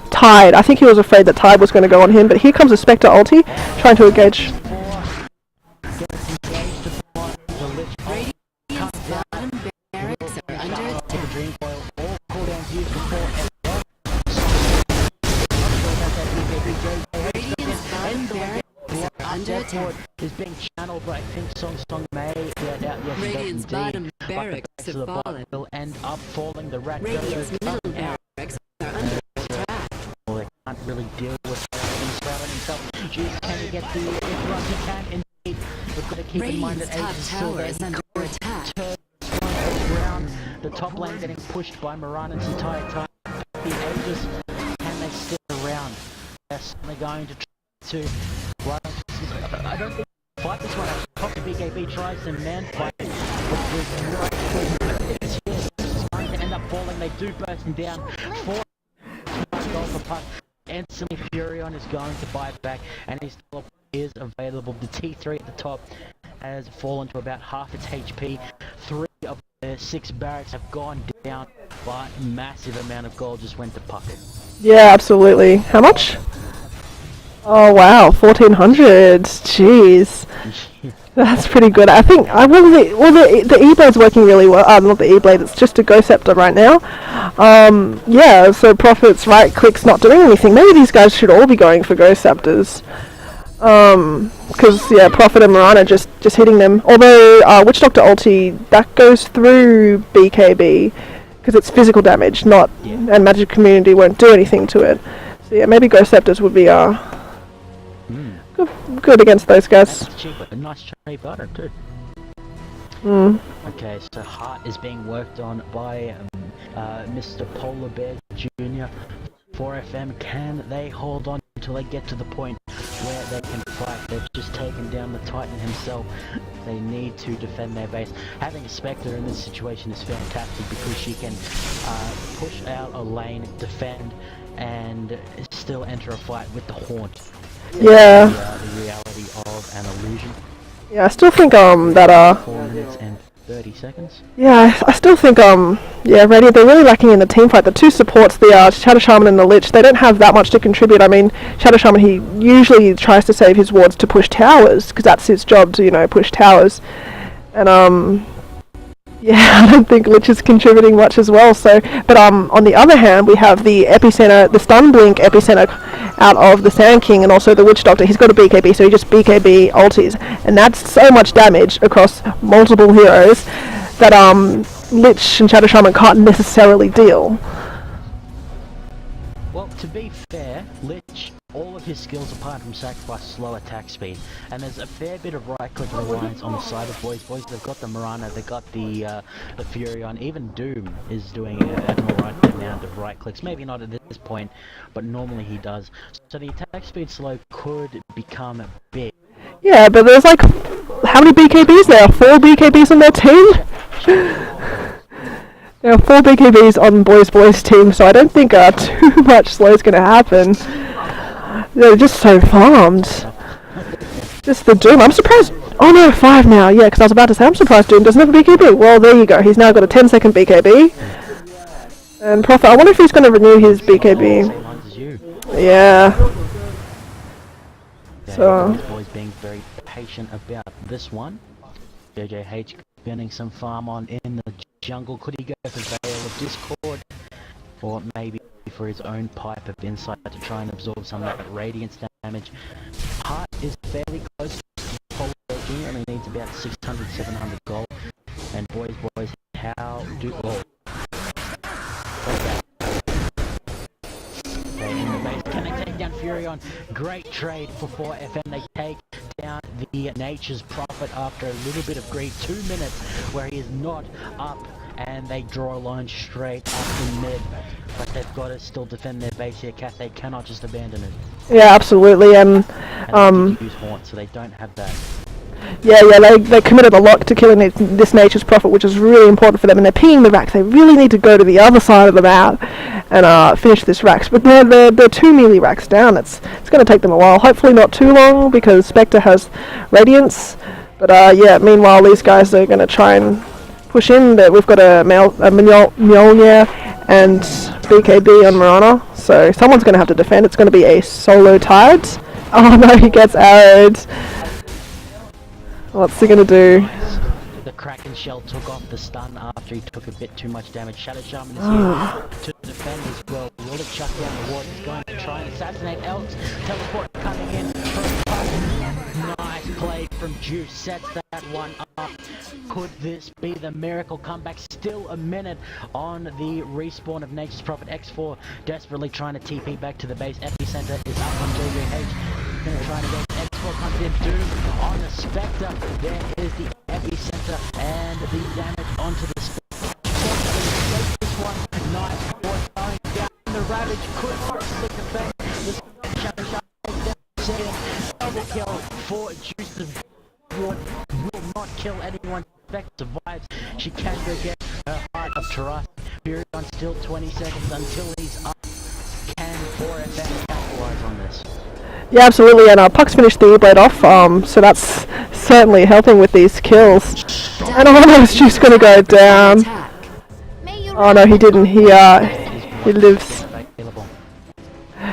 Tide. I think he was afraid that Tide was going to go on him, but here comes a Spectre ulti, trying to engage. Is being channeled, but I think Song may get out. Yes, Radiant's bottom barracks have fallen. Will end up falling. The rat Radiant's middle barracks are under attack. Well, they can't really deal with himself. Jeez, can he get the interrupt? He can indeed. We've got to keep in mind that Aegis is still there. Is under attack. Around the top lane getting pushed by Mirana's entire time. The Aegis, can they stick around? They're certainly going to try to. Well, I don't think fight this one. Top the BKB tries to man fight, but there's no it's going to end up falling. They do burst him down. 4 goal for Puck. Instantly Furion is going to buy it back, and his top is available. The T3 at the top has fallen to about half its HP. 3 of the 6 barracks have gone down, but massive amount of gold just went to Puck. Yeah, absolutely. How much? Oh wow, 1400. Jeez, that's pretty good. I think the E-Blade's working really well. Not the E-Blade. It's just a Ghost Scepter right now. Yeah. So Prophet's right click's not doing anything. Maybe these guys should all be going for Ghost Scepters. Because yeah, Prophet and Mirana just hitting them. Although Witch Doctor ulti that goes through BKB because it's physical damage, not and Magic Community won't do anything to it. So yeah, maybe Ghost Scepters would be good against those guys. That's cheap, a nice cheap butter too. Okay, so Heart is being worked on by Mr. Polar Bear Jr. 4FM. Can they hold on until they get to the point where they can fight? They've just taken down the Titan himself. They need to defend their base. Having a Spectre in this situation is fantastic because she can push out a lane, defend, and still enter a fight with the Haunt. Yeah. The reality of an illusion. Yeah, I still think that 4 minutes and 30 seconds. Yeah, I still think yeah, Radiant, they're really lacking in the team fight. The 2 supports, the Shadow Shaman and the Lich, they don't have that much to contribute. I mean, Shadow Shaman, he usually tries to save his wards to push towers because that's his job to, you know, push towers. And yeah, I don't think Lich is contributing much as well. So, but on the other hand, we have the Epicenter, the Stun Blink Epicenter out of the Sand King, and also the Witch Doctor. He's got a BKB, so he just BKB ultis, and that's so much damage across multiple heroes that Lich and Shadow Shaman can't necessarily deal. Well, to be fair, Lich, all of his skills apart from sacrifice slow attack speed, and there's a fair bit of right click reliance on the side of BoysBoys. They've got the Mirana, they've got the Furion, even Doom is doing an alright amount of right clicks, maybe not at this point, but normally he does. So the attack speed slow could become big. Yeah, but there's like, how many BKBs there? 4 BKBs on their team? There are 4 BKBs on BoysBoys team, so I don't think too much slow is going to happen. They're just so farmed. Just the Doom. I'm surprised. Oh no, 5 now. Yeah, because I was about to say, I'm surprised Doom doesn't have a BKB. Well, there you go. He's now got a 10-second BKB. And Prophet, I wonder if he's going to renew his BKB. Yeah. So. Boys being very patient about this one. JJH getting some farm on in the jungle. Could he go for Veil of Discord? Or maybe for his own pipe of insight to try and absorb some of that radiance damage. Heart is fairly close to Polar Jr. Only needs about 600, 700 gold. And BoysBoys, how do... Oh. Okay, in the base. Can they take down Furion? Great trade for 4FM. They take down the Nature's Prophet after a little bit of greed. 2 minutes where he is not up, and they draw a line straight up in mid. But they've got to still defend their base here, Kath. They cannot just abandon it. Yeah, absolutely. And they use Haunt, so they don't have that. Yeah, they committed a lot to killing this Nature's Prophet, which is really important for them, and they're pinging the rack. They really need to go to the other side of the map and finish this racks. But they're 2 melee racks down. It's going to take them a while. Hopefully not too long because Spectre has Radiance. But yeah, meanwhile these guys are going to try and push in. That we've got a Mjolnir and BKB on Marana. So someone's going to have to defend. It's going to be a solo Tide. Oh no, he gets arrowed. What's he going to do? The Kraken Shell took off the stun after he took a bit too much damage. Shadow Shaman is here to defend as well. Will it shut down the ward? He's going to try and assassinate Elks. Teleport coming in from nice play from Juice. Sets that one up. Could this be the miracle comeback? Still a minute on the respawn of Nature's Prophet. X4 desperately trying to TP back to the base. Epicenter is up on JVH. Gonna try to get X4 comes in. Doom on the Spectre. There is the Epicenter and the damage onto the Spectre. This one, nice force going down. The Ravage could possibly defend. The Shadow Shaman second. Double kill for Juice. The ward will not kill anyone. Spectre survives. She can go get her heart of trust. Period on still 20 seconds until he's up. Can 4FM capitalize on this? Yeah, absolutely, and Puck's finished the E-Blade off, so that's certainly helping with these kills. And almost just gonna go down. Oh no, he didn't. He lives.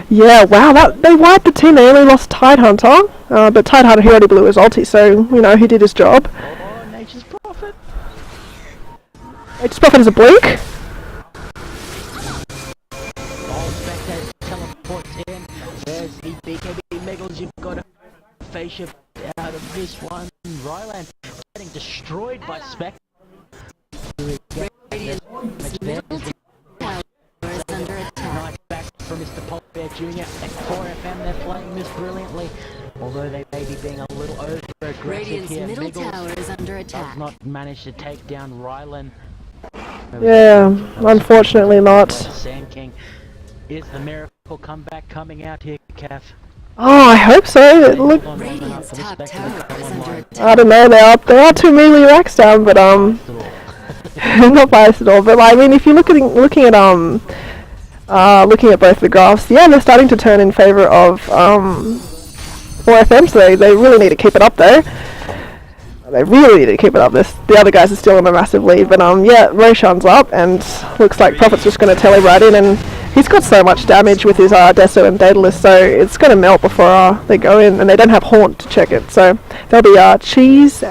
Yeah, wow, they wiped the team. They only lost Tidehunter, but Tidehunter, he already blew his ulti, so you know he did his job. Oh, Nature's Prophet. Nature's Prophet is a blink. There's the BKB Miggles, you've got a face shift out of this one. Ryland getting destroyed by Spectre. Nice back from Mr. Polbear Jr. at 4FM, they're playing this brilliantly. Although they may be being a little over-aggressive here. Middle Miggles tower is under attack. does not manage to take down Ryland. Yeah, unfortunately not. Sand King. Is the miracle comeback coming out here, Cav? Oh, I hope so. Look, Radiant's top tower is under attack. I don't know. They are 2 melee racks down, but not biased at all. But I mean, if you're looking at both the graphs, yeah, they're starting to turn in favor of 4FM. So they really need to keep it up there. They really need to keep it up. The other guys are still in a massive lead, but yeah, Roshan's up, and looks like Prophet's just going to tele right in, and he's got so much damage with his Deso and Daedalus, so it's going to melt before they go in, and they don't have Haunt to check it, so there'll be Cheese.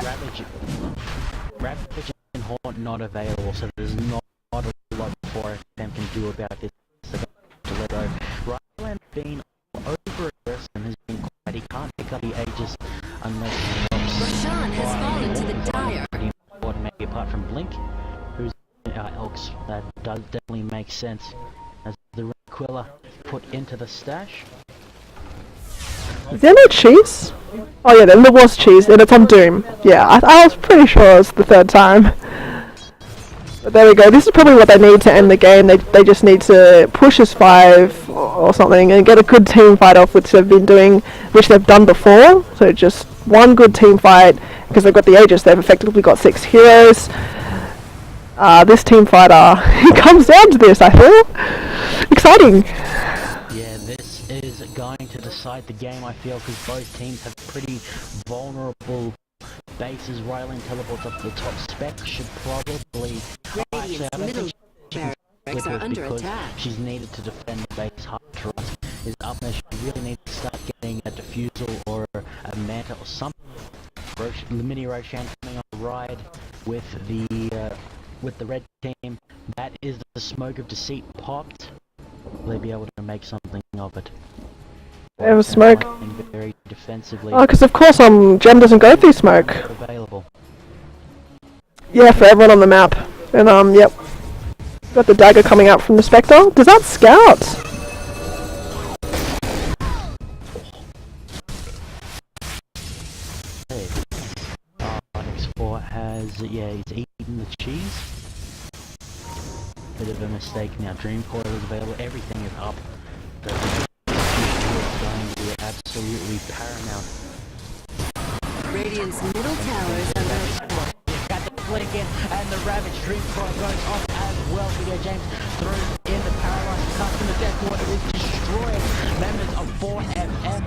Ravage and Haunt not available, so there's not a lot 4FM can do about this. Ryland being over aggressive and has been quite, he can't pick up the Aegis unless Roshan has fallen to the Dire. Maybe apart from Blink, who's Elks, that does definitely make sense. As the Quilla put into the stash. Is there no Cheese? Oh yeah, there was Cheese, and it's on Doom. Yeah, I was pretty sure it was the 3rd time. But there we go. This is probably what they need to end the game. They just need to push as 5 or something and get a good team fight off, which they've done before. So just one good team fight, because they've got the Aegis. They've effectively got 6 heroes. This team fight, it comes down to this, I feel. Exciting. Yeah, this is going to decide the game, I feel, because both teams have pretty vulnerable bases. Ryland teleports up to the top. Spec should probably... Radiant's middle barracks are under attack. She's needed to defend the base. Hard Trust is up there. She really needs to start getting a Diffusal or a Manta or something. Mini Roshan coming on the ride with the red team. That is the Smoke of Deceit popped. Will they be able to make something of it? There was smoke. Very defensively. Oh, because of course Gem doesn't go through smoke. Available. Yeah, for everyone on the map. And yep. Got the dagger coming out from the Spectre. Does that scout? Hey. X4 has, yeah, he's eaten the cheese. Bit of a mistake now. Dream Coil is available. Everything is up. The is going to be absolutely paramount. Radiant's middle tower is under attack. Got the blink in, and the Ravage Dream Coil goes off as well. Video James throws in the paralyzed in the death ward. It is destroying members of 4FM, and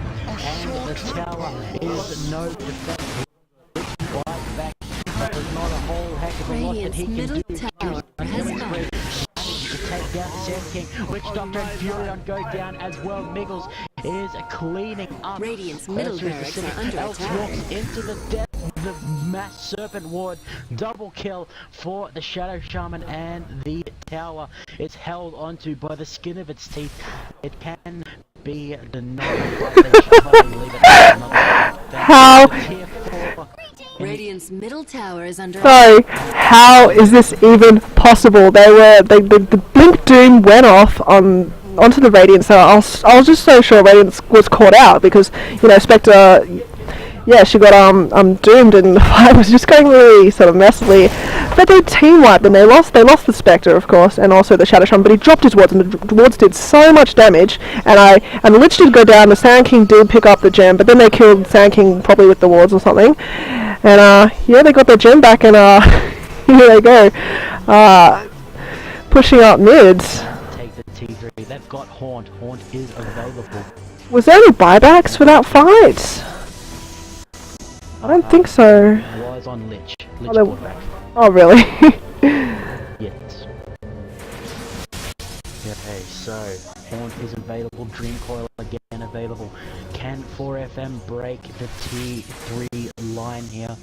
the tower is no defense. Right back, but there's not a whole heck of a lot that he can do. To take down the Sand King, Witch Doctor and Furion go down as well. Miggles is cleaning up. Radiant's middle barracks are under attack. Walks into the mass serpent ward. Double kill for the Shadow Shaman, and the tower is held onto by the skin of its teeth. It can be denied, but they should probably leave it at another. How? Radiant's middle tower is under So, how is this even possible? The Blink Doom went off onto the Radiant, so I was just so sure Radiant was caught out because, you know, Spectre, yeah, she got doomed, and the fight was just going really sort of messily. But they team wiped, and they lost the Spectre, of course, and also the Shadow Shaman, but he dropped his wards, and the wards did so much damage, and the Lich did go down. The Sand King did pick up the gem, but then they killed Sand King probably with the wards or something, and yeah, they got their gem back, and here they go, pushing up mids. Take the T3. They've got Haunt. Haunt is available. Was there any buybacks for that fight? I don't think so. Was on Lich. Lich Oh, bought back. Oh really? Yes. Okay, so Haunt is available. Dream Coil again available. Can 4FM break the T3 line here?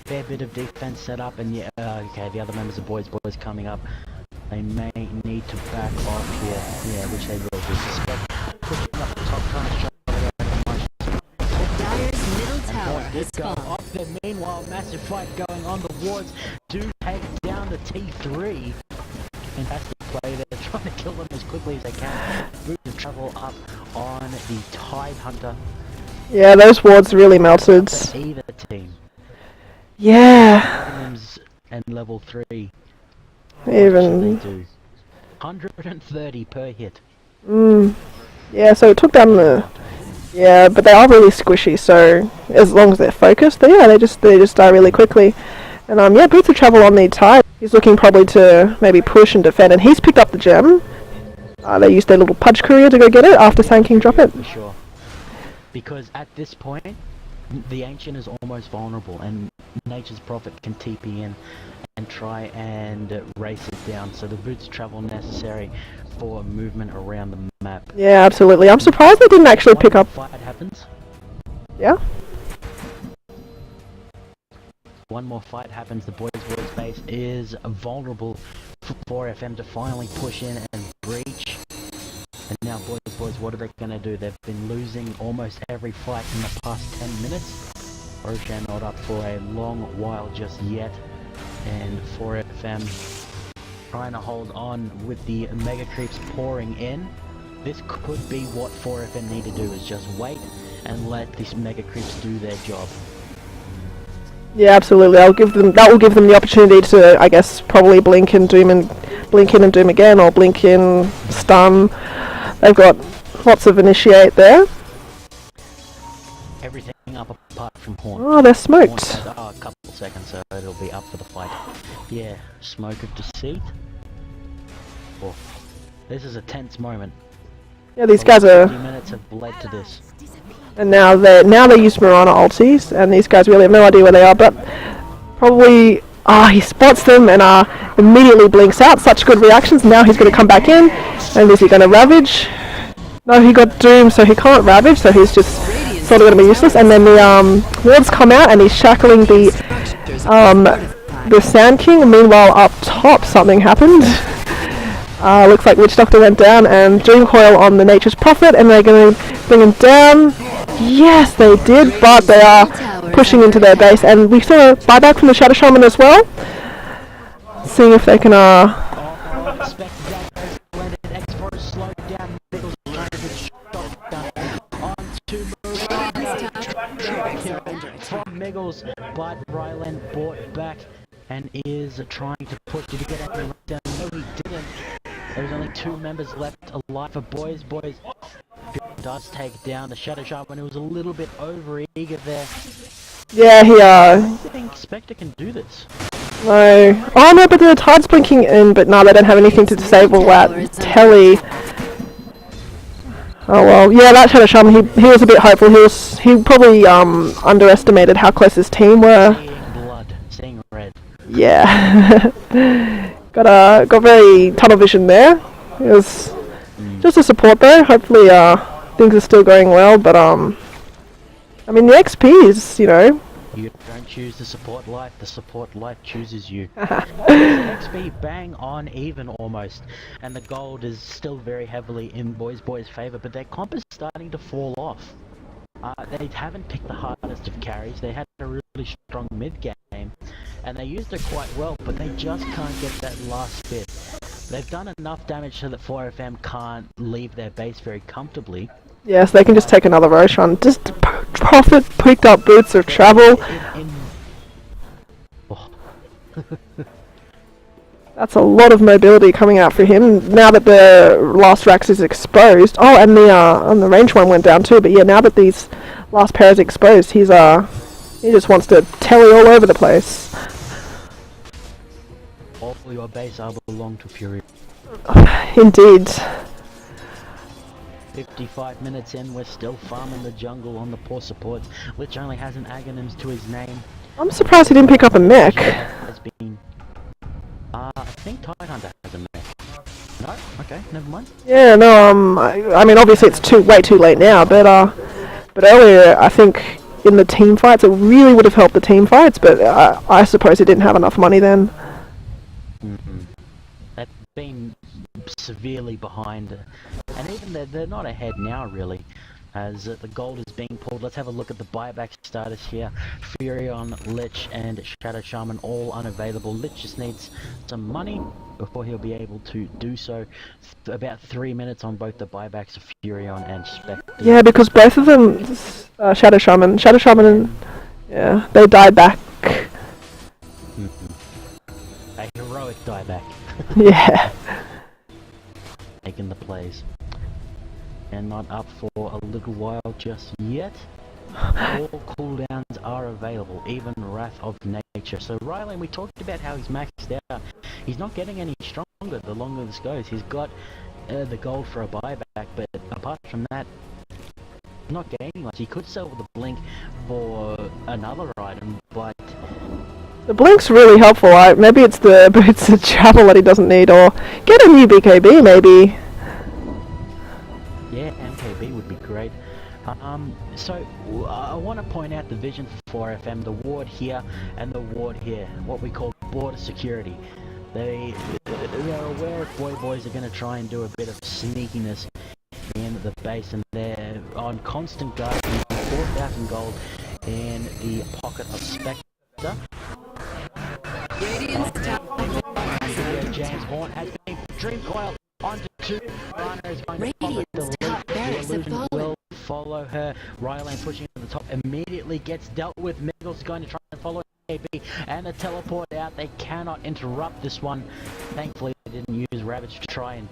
Fair bit of defense set up, and yeah, okay, the other members of BoysBoys coming up. They may need to back off here. Yeah, which they will do. Suspect pushing up the top, trying to shut has fallen. off there. Meanwhile, massive fight going on. The wards do take down the T3. Fantastic play there, trying to kill them as quickly as they can. Boot to travel up on the Tide Hunter. Yeah, those wards really melted. Either team. Yeah. And level 3. Even. They do 130 per hit. Yeah, so it took down the. Yeah, but they are really squishy. So as long as they're focused, they just die really quickly. And yeah, Boots of Travel on the Tide. He's looking probably to maybe push and defend, and he's picked up the gem. They used their little Pudge Courier to go get it after Sand King drop it. For sure. Because at this point, the Ancient is almost vulnerable, and Nature's Prophet can TP in and try and race it down. So the Boots of Travel necessary for movement around the map. Yeah, absolutely. I'm surprised they didn't actually pick up. Fight happens. Yeah. One more fight happens. The BoysBoys base is vulnerable for FM to finally push in and breach. And now BoysBoys, what are they going to do? They've been losing almost every fight in the past 10 minutes. Roshan not up for a long while just yet. And 4FM trying to hold on with the mega creeps pouring in. This could be what 4FM need to do, is just wait and let these mega creeps do their job. Yeah, absolutely. That will give them the opportunity to, I guess, probably blink in and doom again, or blink in, stun. They've got lots of initiate there. Everything up apart from Haunt. Oh, they're smoked. Haunt, a couple seconds, so it'll be up for the fight. Yeah, smoke of deceit. Oh, this is a tense moment. Yeah, these guys are. 50 minutes have led to this. And now they use Mirana ultis, and these guys really have no idea where they are, but probably, he spots them and immediately blinks out. Such good reactions. Now he's going to come back in, and is he going to Ravage? No, he got doomed, so he can't Ravage, so he's just sort of going to be useless. And then the wards come out, and he's shackling the Sand King. And meanwhile, up top, something happened. Looks like Witch Doctor went down, and Dream Coil on the Nature's Prophet, and they're going to bring him down. Yes, they did, but they are pushing into their base, and we saw a buyback from the Shadow Shaman as well. Seeing if they can from Miggles, but Ryland bought back and is trying to push. Did he get anyone down? No, he didn't. There's only 2 members left alive for BoysBoys. Does take down the Shadow Shaman, who was a little bit over eager there. Yeah, I don't think Spectre can do this. No. Oh no, but the Tide's blinking in, but no, they don't have anything to disable that telly. Oh well, yeah, that Shadow Shaman, he was a bit hopeful. He probably underestimated how close his team were. Seeing blood, seeing red. Yeah. got very tunnel vision there. It was just a support though. Hopefully things are still going well, but I mean the XP is, you know. You don't choose the support life chooses you. XP bang on even almost, and the gold is still very heavily in BoysBoys' favour, but their comp is starting to fall off. They haven't picked the hardest of carries. They had a really strong mid game, and they used it quite well, but they just can't get that last bit. They've done enough damage so that 4FM can't leave their base very comfortably. Yes, they can just take another Roshan. Just Prophet picked up boots of travel. Oh. That's a lot of mobility coming out for him now that the last Rax is exposed. Oh, and the range one went down too. But yeah, now that these last pair is exposed, he just wants to telly all over the place. All your base are belong to Fury. Indeed. 55 minutes in, we're still farming the jungle on the poor supports. Lich only has an Aghanims to his name. I'm surprised he didn't pick up a mech. Has been, I think Tidehunter has a mech. No? Okay, never mind. Yeah, no, I mean, obviously it's way too late now, but earlier, I think, in the team fights, it really would have helped the team fights, but I suppose he didn't have enough money then. They've been severely behind, and even they're not ahead now, really, as the gold is being pulled. Let's have a look at the buyback status here. Furion, Lich, and Shadow Shaman all unavailable. Lich just needs some money before he'll be able to do so. About 3 minutes on both the buybacks of Furion and Spectre. Yeah, because both of them, Shadow Shaman, and, yeah, they died back. A heroic dieback. Yeah. Taking the plays. And not up for a little while just yet. All cooldowns are available, even Wrath of Nature. So Rylan, we talked about how he's maxed out. He's not getting any stronger the longer this goes. He's got the gold for a buyback, but apart from that, he's not gaining much. He could sell the blink for another item, but The blink's really helpful. Maybe it's the boots of travel that he doesn't need, or get a new BKB maybe. yeah, MKB would be great. So I want to point out the vision for 4FM, the ward here and the ward here, what we call border security. They're aware if BoysBoys are going to try and do a bit of sneakiness in the base, and they're on constant guard, 4,000 gold in the pocket of Spectre. James Horn has been Dream Coil onto 2. Rana is going to follow the lead. The illusion will follow her. Rylan pushing to the top immediately gets dealt with. Miggles is going to try and follow KB, and the teleport out. They cannot interrupt this one. Thankfully they didn't use Ravage to try and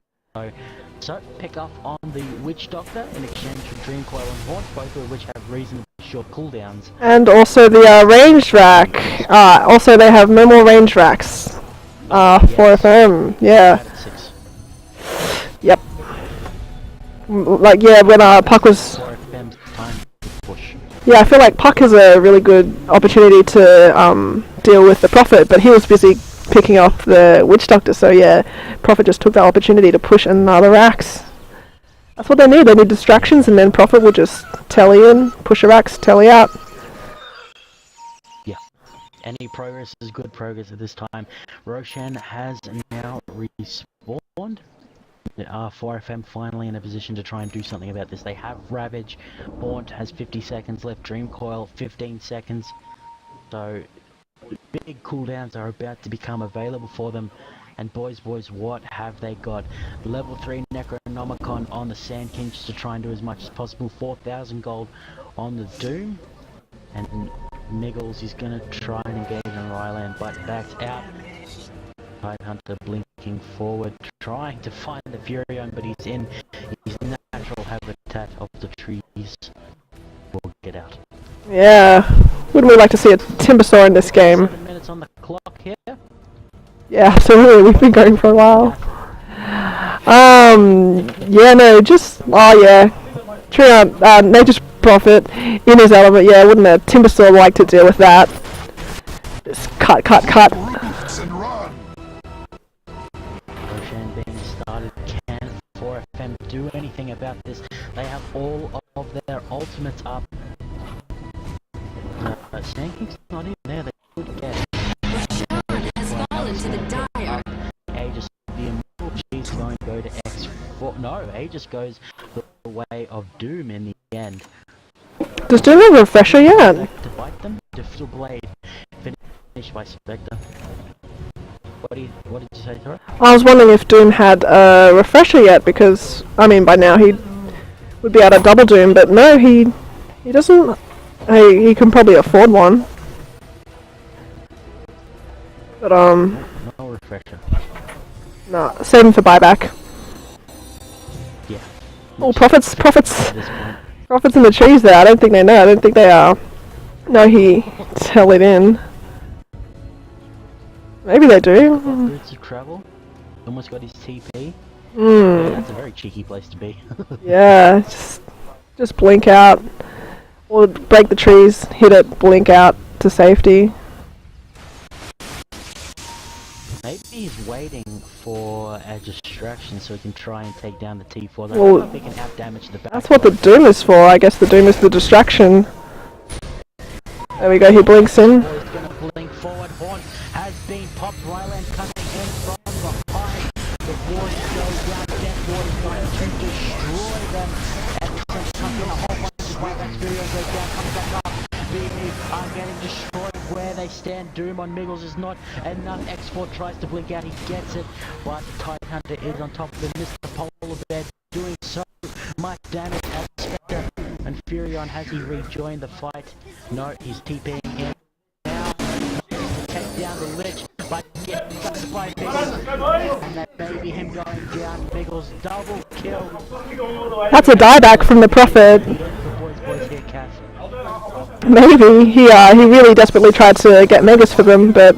so pick off on the Witch Doctor in exchange for Dream Coil and Haunt, both of which have reasonably short cooldowns. And also the ranged rack. Also they have no more range racks. 4FM, yeah. Yep. Like, yeah, when Puck was... 4FM's time to push. Yeah, I feel like Puck is a really good opportunity to deal with the Prophet, but he was busy picking off the Witch Doctor, so yeah, Prophet just took that opportunity to push another racks. That's what they need distractions, and then Prophet will just telly in, push a racks, telly out. Yeah, any progress is good progress at this time. Roshan has now respawned. 4FM finally in a position to try and do something about this. They have Ravage, Haunt has 50 seconds left, Dream Coil 15 seconds, so big cooldowns are about to become available for them. And BoysBoys, what have they got? Level 3 Necronomicon on the Sand King just to try and do as much as possible. 4,000 gold on the Doom. And Miggles is going to try and engage on Rylan, but backs out. Tidehunter blinking forward, trying to find the Furion, but he's in his natural habitat of the trees. We'll get out. Yeah, wouldn't we like to see a Timbersaw in this game? 7 minutes on the clock here. Yeah, absolutely, we've been going for a while. Yeah, no, just, oh yeah, True, Nature's Prophet in his element, yeah, wouldn't a Timbersaw like to deal with that? Just cut. Ocean being started. Can 4FM do anything about this? They have all of their ultimates up. Sand King's not even there, they could get. Rashawn has fallen to the dire. Aegis, the immortal G's going to go to X4. No, Aegis goes the way of Doom in the end. Does Doom have a refresher yet? To bite them, Diffusal Blade finished by Spectre. What did you say, Tora? I was wondering if Doom had a refresher yet, because, I mean, by now he would be able to double Doom, but no, he doesn't. He can probably afford one. But, No refresher. no, save him for buyback. Yeah. Oh, Prophet's At this point. in the trees there. I don't think they know. I don't think they are. No, he's held it in. Maybe they do. Boots of travel. Almost got his TP. Hmm. That's a very cheeky place to be. Yeah, just blink out. Or break the trees, hit it, blink out to safety. Maybe he's waiting for a distraction so he can try and take down the T4. Well, He can out damage the back. That's what the Doom is for. I guess the Doom is the distraction. There we go, he blinks in. He's gonna blink forward. Horn has been popped. Ryland coming in from behind. The ward goes down. Death Ward is going to destroy them. Excellent comes in a whole bunch of buybacks. Video goes down, comes back up. BE are getting destroyed where they stand. Doom on Miggles is not enough. X4 tries to blink out, he gets it, but Tide Hunter is on top of him. Mr. Polar Bear doing so much damage as Spectre and Furion. Has he rejoined the fight? No, he's TPing in now. To take down the Lich, but getting sucked by Miggles. And that may be him going down. Miggles double kill. That's a dieback from the Prophet. The BoysBoys here, Cass. Maybe. He really desperately tried to get Megas for them, but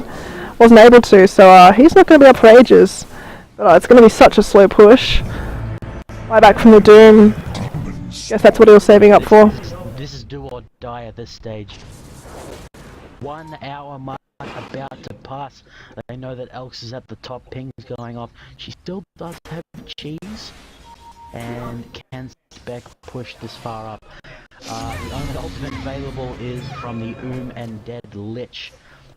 wasn't able to, so he's not going to be up for ages. But it's going to be such a slow push. Buyback from the Doom. Guess that's what he was saving up for. This is do or die at this stage. 1 hour mark about to pass. They know that Elks is at the top, ping's going off. She still does have cheese. And can Spec push this far up? The only ultimate available is from the and Dead Lich.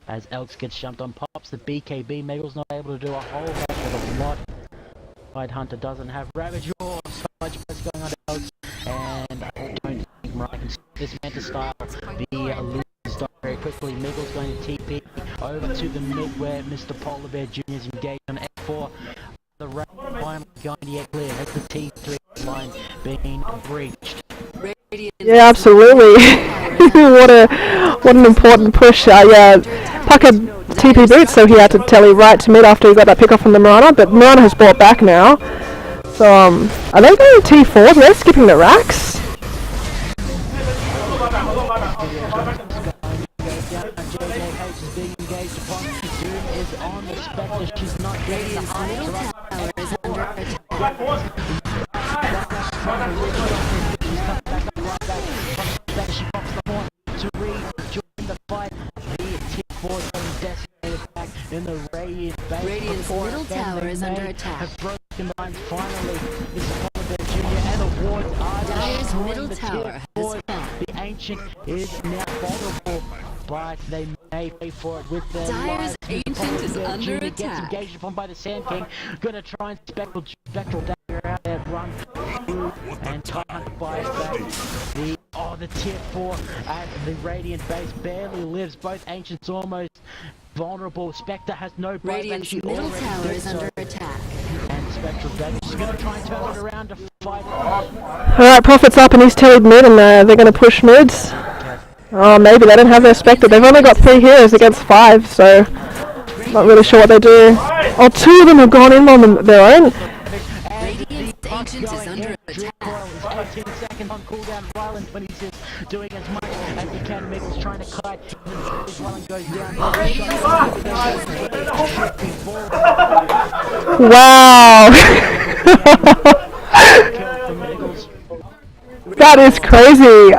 As Elks gets jumped on, pops the BKB. Megal's not able to do a whole heck of a lot. Tide Hunter doesn't have Ravage or Sludge Burst going on to Elks. And I don't think Mariah can see this Manta style. The lose die very quickly. Megal's going to TP over to the mid where Mr. Polar Bear Jr. is engaged on F4. The right line going to get clear. That's the T3 line being breached. Yeah, absolutely. what an important push. Yeah, Puck had TP boots, so he had to telly right to mid after he got that pick off from the Marana, but Marana has brought back now. So, are they going T4? They're skipping the racks? In the Radiant's middle tower is under attack. Have broken lines finally. This is Polar Bear Jr. and the wards are Dire's middle tower has fallen. The Ancient is now vulnerable, but they may pay for it with their Dire's lives. Ancient is under Jr. attack. Gets engaged upon by the Sand King. Gonna try and spectral dagger out there, run through, and Tide Hunter buys back. The tier 4 at the Radiant base barely lives. Both Ancients almost vulnerable. Spectre has no break. Radiant's middle tower is under attack. And Spectral Dagger is going to try and turn it around to fight. Alright, Prophet's up and he's tellied mid and they're going to push mids. Oh, maybe they don't have their Spectre. They've only got 3 heroes against 5, so not really sure what they do. Oh, 2 of them have gone in on their own. Radiant's Ancient is under attack. 18 seconds on cooldown. Ryland 26 doing as much as he can. Miggles trying to kite. Ryland goes down. Wow. That is crazy.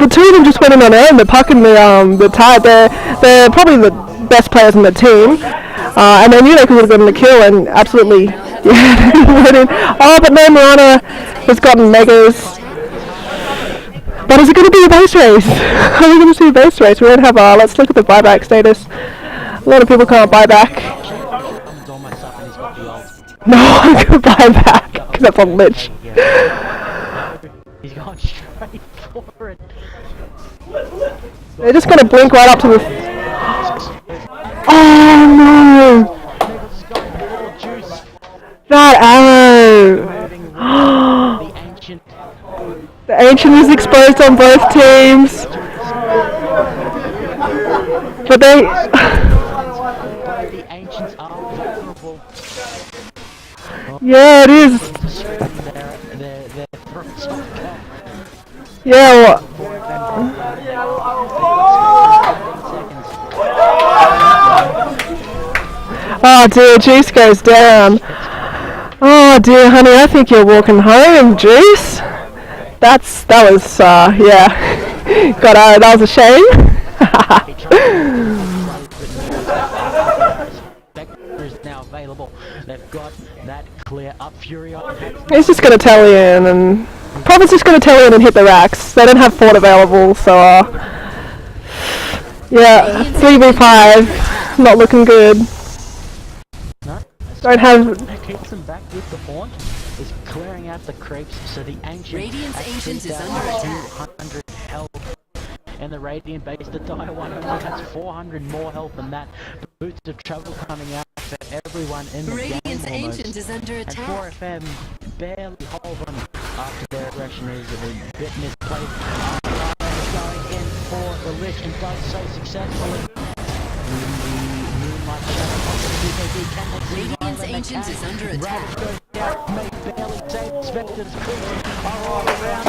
The two of them just went in on their own. The puck and the tide. They're probably the best players in the team, and they knew they could have gotten the kill and absolutely went in. Oh, but no, Moana has gotten megas. But is it going to be a base race? Are we going to see a base race? We don't have let's look at the buyback status. A lot of people can't buy back. No, I'm going to buy back because that's on Lich. He's gone straight for it. They're just going to blink right up to the... Oh no! That arrow! The Ancient is exposed on both teams. But they... The Ancients are vulnerable. Yeah, it is. They're throats off cap. Yeah, what? Oh dear, Juice goes down. Oh dear, honey, I think you're walking home, Juice. That was, yeah. God, that was a shame. Is now available. They've got that clear up Fury on. He's just gonna tell you in, and Prophet's just gonna tell you in and hit the racks. They don't have Fort available, so yeah, 3v5, not looking good. No, Don't have. keeps them back with the haunt. Is clearing out the creeps, so the Ancient Radiant's Ancient is under attack. 200 health. And the Radiant base, the Dire one only has 400 more health than that. Boots of travel coming out for everyone in the Radiant's game almost. Ancient is under And attack. 4FM barely hold on after their aggression is a bit misplaced. Going in for the Lich and does so successfully. Radiant's Ancient is under attack. May barely save Spectres are all around.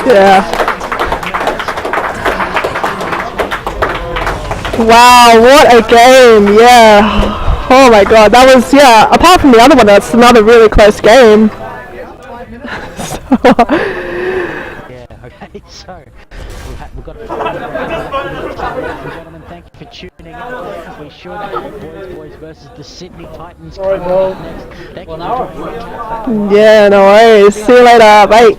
Yeah. Wow, what a game, yeah. Oh my god, that was, yeah, apart from the other one, that's another really close game. Yeah, okay, so we've got a ladies and gentlemen, thank you for tuning in. We should have Boys versus the Sydney Titans coming up next. Thank you for joining. Yeah, no worries. See you later, bye.